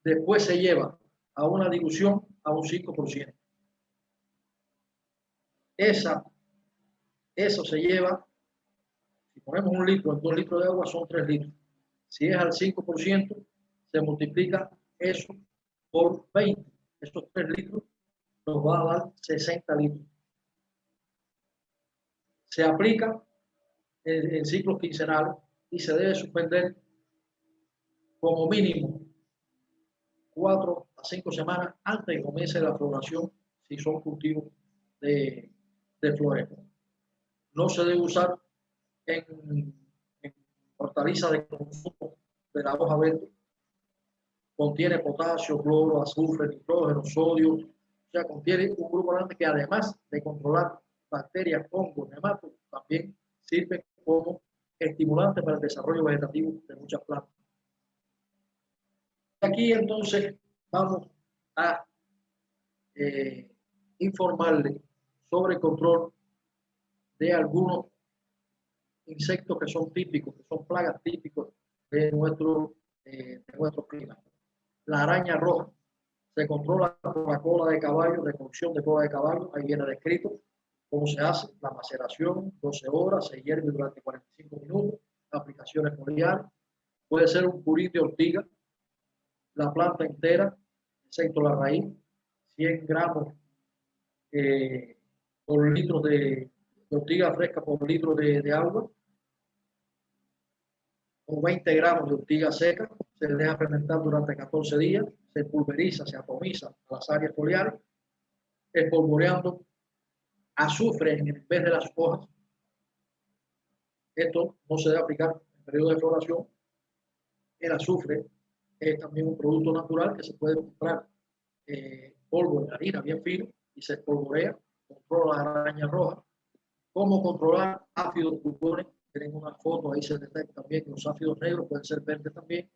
Después se lleva a una dilución a un 5%. Eso se lleva, si ponemos 1 litro en 2 litros de agua, son 3 litros. Si es al 5%, se multiplica eso por 20. Esos 3 litros nos va a dar 60 litros. Se aplica en ciclos quincenales y se debe suspender como mínimo 4 a 5 semanas antes de que comience la floración, si son cultivos de flores. No se debe usar en hortalizas de consumo de la hoja verde. Contiene potasio, cloro, azufre, nitrógeno, sodio. O sea, contiene un grupo grande que además de controlar bacterias, hongos, nematodos, también sirve como estimulante para el desarrollo vegetativo de muchas plantas. Aquí entonces vamos a informarle sobre el control de algunos insectos que son típicos, que son plagas típicos de nuestro clima. La araña roja se controla con la cola de caballo, recocción de cola de caballo, ahí viene descrito cómo se hace, la maceración, 12 horas, se hierve durante 45 minutos, aplicaciones foliares, puede ser un purín de ortiga, la planta entera, excepto la raíz, 100 gramos por litro de ortiga fresca por litro de agua, o 20 gramos de ortiga seca, se deja fermentar durante 14 días, se pulveriza, se atomiza a las áreas foliares, espolvoreando azufre en vez de las hojas. Esto no se debe aplicar en periodo de floración. El azufre es también un producto natural que se puede comprar polvo en harina bien fino y se espolvorea, controla la araña roja. ¿Cómo controlar ácidos glucones? Tienen una foto, ahí se detecta también que los ácidos negros pueden ser verdes también.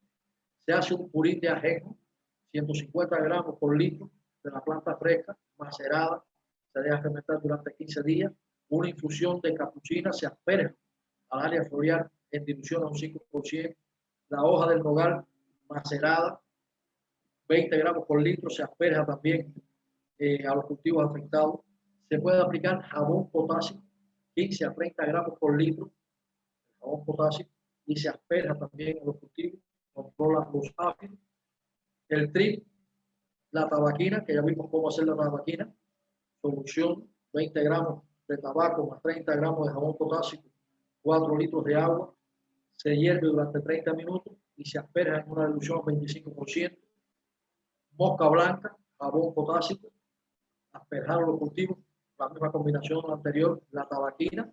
Se hace un purín de ajenjo, 150 gramos por litro de la planta fresca, macerada, se deja fermentar durante 15 días. Una infusión de capuchina se asperja al área foliar en dilución a un 5%. La hoja del nogal macerada, 20 gramos por litro, se asperja también a los cultivos afectados. Se puede aplicar jabón potásico, 15 a 30 gramos por litro, jabón potásico, y se asperja también a los cultivos, controla los áfidos. El trip, la tabaquina, que ya vimos cómo hacer la tabaquina, solución, 20 gramos de tabaco más 30 gramos de jabón potásico, 4 litros de agua, se hierve durante 30 minutos y se asperja en una dilución 25%. Mosca blanca, jabón potásico, asperjar los cultivos, la misma combinación anterior, la tabaquina,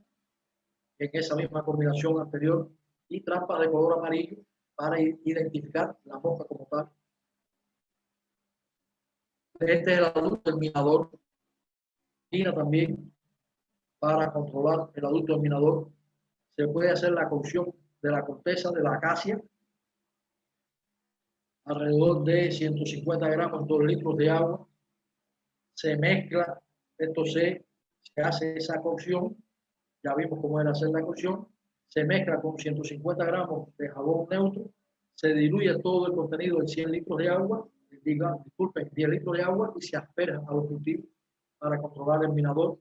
en esa misma combinación anterior, y trampas de color amarillo para identificar la mosca como tal. Este es el adulto terminador. También para controlar el adulto terminador se puede hacer la cocción de la corteza de la acacia, alrededor de 150 gramos en 2 litros de agua. Se mezcla, esto se hace esa cocción, ya vimos cómo era hacer la cocción, se mezcla con 150 gramos de jabón neutro, se diluye todo el contenido en 100 litros de agua, disculpen, 10 litros de agua, y se asperja a los cultivos para controlar el minador.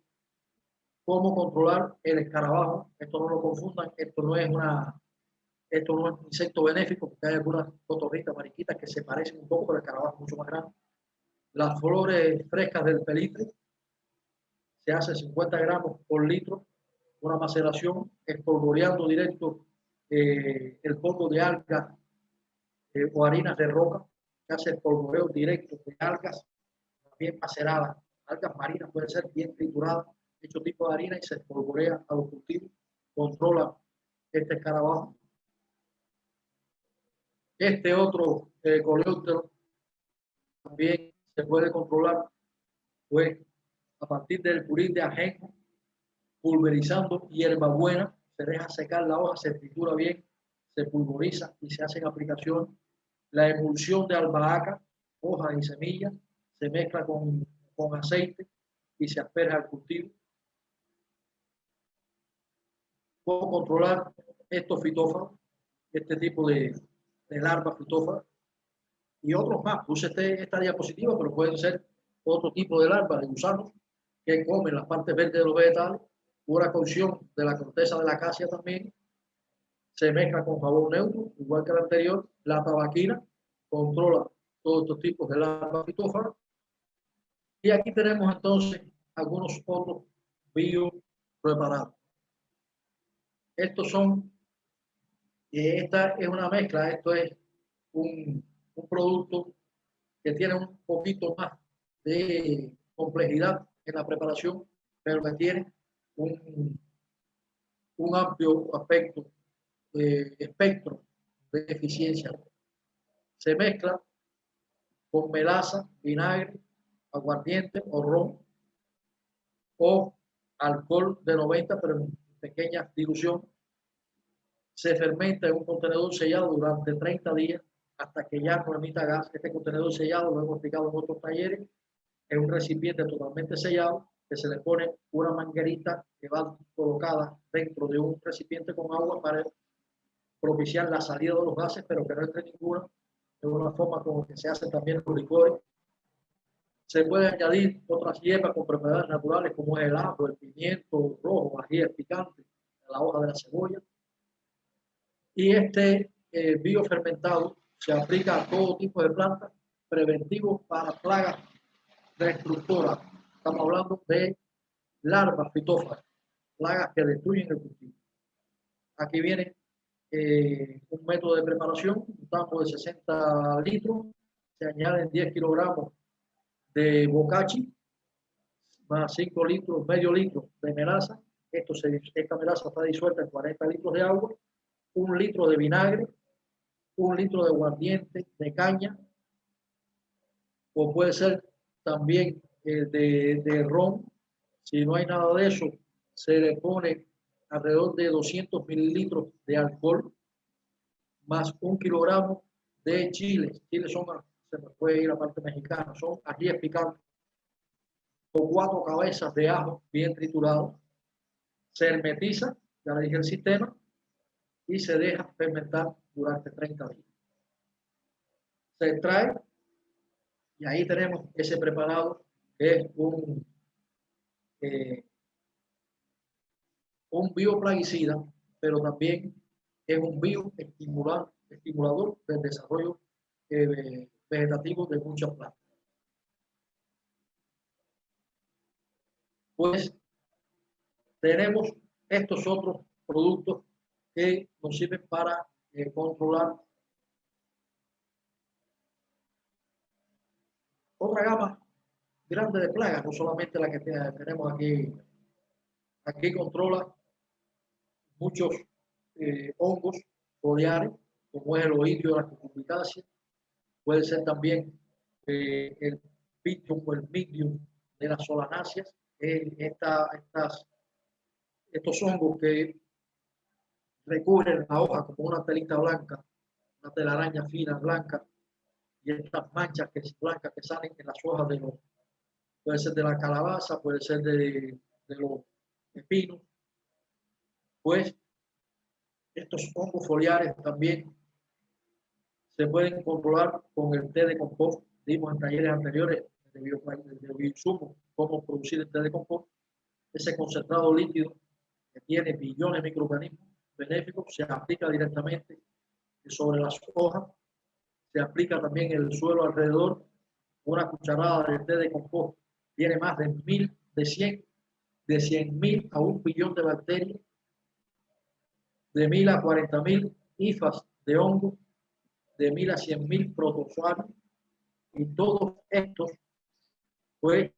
¿Cómo controlar el escarabajo? Esto no lo confundan, esto no es un insecto benéfico, porque hay algunas cotorritas, mariquitas que se parecen un poco, pero el escarabajo es mucho más grande. Las flores frescas del pelitre, se hace 50 gramos por litro, una maceración, espolvoreando directo el polvo de algas o harinas de roca, se hace espolvoreo directo de algas bien maceradas, algas marinas pueden ser bien trituradas, hecho tipo de harina, y se espolvorea a los cultivos, controla este escarabajo. Este otro coleóptero también se puede controlar, pues, a partir del purín de ajenjo, pulverizando hierbabuena, se deja secar la hoja, se tritura bien, se pulveriza y se hacen aplicaciones. La emulsión de albahaca, hojas y semillas, se mezcla con aceite y se asperja al cultivo. ¿Cómo controlar estos fitófanos, este tipo de larvas fitófanas? Y otros más. Puse esta diapositiva, pero pueden ser otro tipo de larvas, de gusanos, que comen las partes verdes de los vegetales. Una cocción de la corteza de la acacia también. Se mezcla con jabón neutro, igual que la anterior. La tabaquina controla todos estos tipos de larvas fitófanas. Y aquí tenemos entonces algunos otros biopreparados. Estos son, esta es una mezcla, esto es un producto que tiene un poquito más de complejidad en la preparación, pero que tiene un amplio espectro de eficiencia. Se mezcla con melaza, vinagre, aguardiente o ron, o alcohol de 90, pero en pequeña dilución. Se fermenta en un contenedor sellado durante 30 días hasta que ya no emita gas. Este contenedor sellado, lo hemos explicado en otros talleres, es un recipiente totalmente sellado que se le pone una manguerita que va colocada dentro de un recipiente con agua para propiciar la salida de los gases, pero que no entre ninguna, de una forma como que se hace también los licores. Se puede añadir otras hierbas con propiedades naturales como es el ajo, el pimiento rojo, ajíes picantes, la hoja de la cebolla. Y este biofermentado se aplica a todo tipo de plantas, preventivo para plagas destructoras. Estamos hablando de larvas fitófagas, plagas que destruyen el cultivo. Aquí viene un método de preparación, un tambo de 60 litros, se añaden 10 kilogramos de bocachi, más 5 litros, medio litro de melaza. Esta melaza está disuelta en 40 litros de agua, 1 litro de vinagre, 1 litro de aguardiente de caña, o puede ser también de ron. Si no hay nada de eso, se le pone alrededor de 200 mililitros de alcohol, más 1 kilogramo de chiles. Chiles son, se me puede ir a la parte mexicana, son ajíes picantes. o 4 cabezas de ajo bien triturados. Se hermetiza, ya le dije el sistema, y se deja fermentar durante 30 días. Se extrae y ahí tenemos ese preparado que es un bioplaguicida, pero también es un bioestimulador del desarrollo vegetativo de muchas plantas. Pues tenemos estos otros productos que nos sirven para controlar otra gama grande de plagas, no solamente la que tenemos aquí. Aquí controla muchos hongos foliares, como es el oidio de la cucurbitácea, puede ser también el pitium o el medium de las solanáceas, estos hongos que recubren la hoja como una telita blanca, una telaraña fina blanca, y estas manchas blancas que salen en las hojas puede ser de la calabaza, puede ser de los pepinos. Pues estos hongos foliares también se pueden controlar con el té de compost. Vimos en talleres anteriores de bioinsumos cómo producir el té de compost. Ese concentrado líquido que tiene billones de microorganismos benéficos se aplica directamente sobre las hojas. Se aplica también en el suelo alrededor. Una cucharada de té de compost tiene más de 100.000 a 1 billón de bacterias, de 1.000 a 40.000 hifas de hongo, de 1.000 a 100.000 protozoarios, y todos estos pues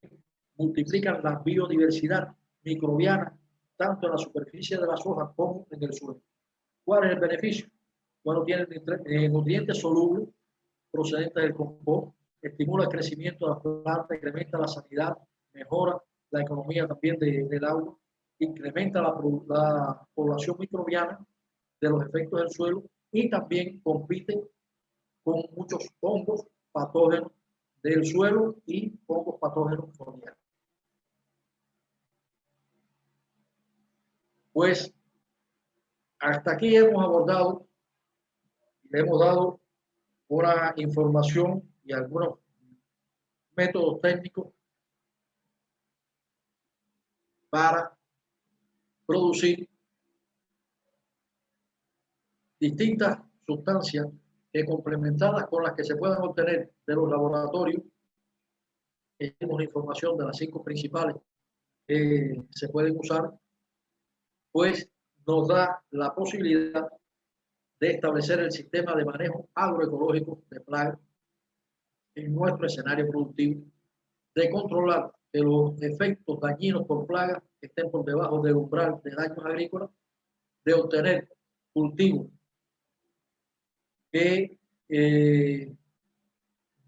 multiplican la biodiversidad microbiana tanto en la superficie de las hojas como en el suelo. ¿Cuál es el beneficio? Bueno, tienen nutrientes solubles procedentes del compost, estimula el crecimiento de las plantas, incrementa la sanidad, mejora la economía también del agua, incrementa la población microbiana de los efectos del suelo y también compite con muchos hongos patógenos del suelo y hongos patógenos foliares. Pues hasta aquí hemos abordado y le hemos dado una información y algunos métodos técnicos para producir distintas sustancias que, complementadas con las que se puedan obtener de los laboratorios, tenemos la información de las 5 principales que se pueden usar, pues nos da la posibilidad de establecer el sistema de manejo agroecológico de plagas en nuestro escenario productivo, de controlar que los efectos dañinos por plagas estén por debajo del umbral de daños agrícolas, de obtener cultivos que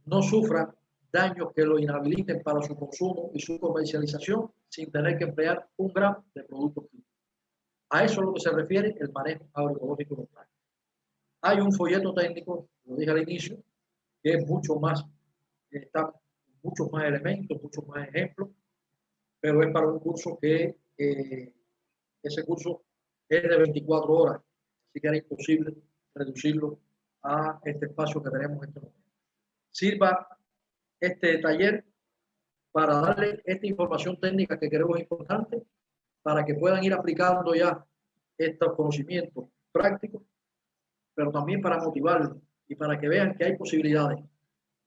no sufran daños que lo inhabiliten para su consumo y su comercialización sin tener que emplear un gramo de productos químicos. A eso es lo que se refiere el manejo agroecológico de plagas. Hay un folleto técnico, lo dije al inicio, que es mucho más, está muchos más elementos, muchos más ejemplos, pero es para un curso que ese curso es de 24 horas, así que era imposible reducirlo a este espacio que tenemos en este momento. Sirva este taller para darle esta información técnica que creo es importante para que puedan ir aplicando ya estos conocimientos prácticos, pero también para motivarlos y para que vean que hay posibilidades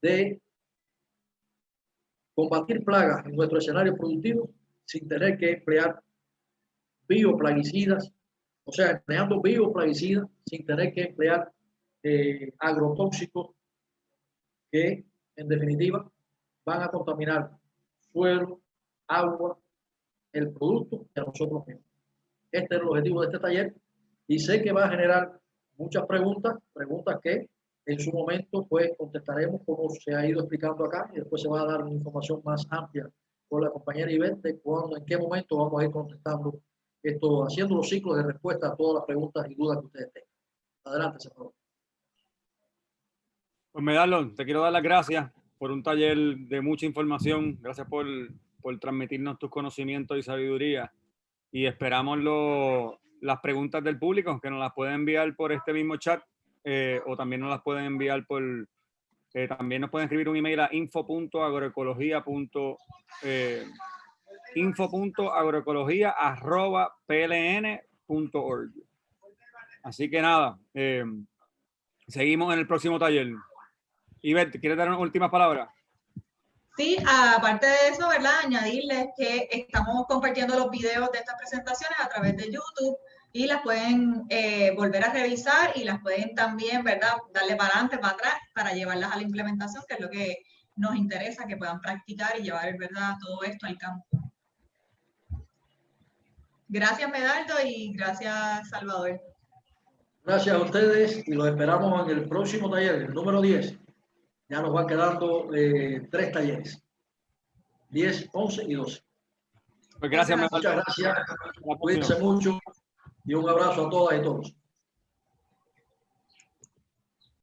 de combatir plagas en nuestro escenario productivo sin tener que emplear bioplaguicidas, o sea, empleando bioplaguicidas sin tener que emplear agrotóxicos que en definitiva van a contaminar suelo, agua, el producto y a nosotros mismos. Este es el objetivo de este taller y sé que va a generar muchas preguntas que en su momento pues contestaremos como se ha ido explicando acá y después se va a dar una información más amplia por la compañera Ivette de cuándo, en qué momento vamos a ir contestando esto, haciendo los ciclos de respuesta a todas las preguntas y dudas que ustedes tengan. Adelante, señor. Pues Medardo, te quiero dar las gracias por un taller de mucha información. Gracias por por transmitirnos tus conocimientos y sabiduría. Y esperamos las preguntas del público, que nos las pueden enviar por este mismo chat, o también nos las pueden enviar también nos pueden escribir un email a info.agroecología@pln.org. Así que nada, seguimos en el próximo taller. Ivette, ¿quieres dar una última palabra? Sí, aparte de eso, ¿verdad? Añadirles que estamos compartiendo los videos de estas presentaciones a través de YouTube y las pueden volver a revisar y las pueden también, ¿verdad? Darle para adelante, para atrás, para llevarlas a la implementación, que es lo que nos interesa, que puedan practicar y llevar, ¿verdad? Todo esto al campo. Gracias, Medardo, y gracias, Salvador. Gracias a ustedes y los esperamos en el próximo taller, el número 10. Ya nos van quedando 3 talleres, 10, 11 y 12. Pues gracias, Muchas gracias, cuídense mucho y un abrazo a todas y todos.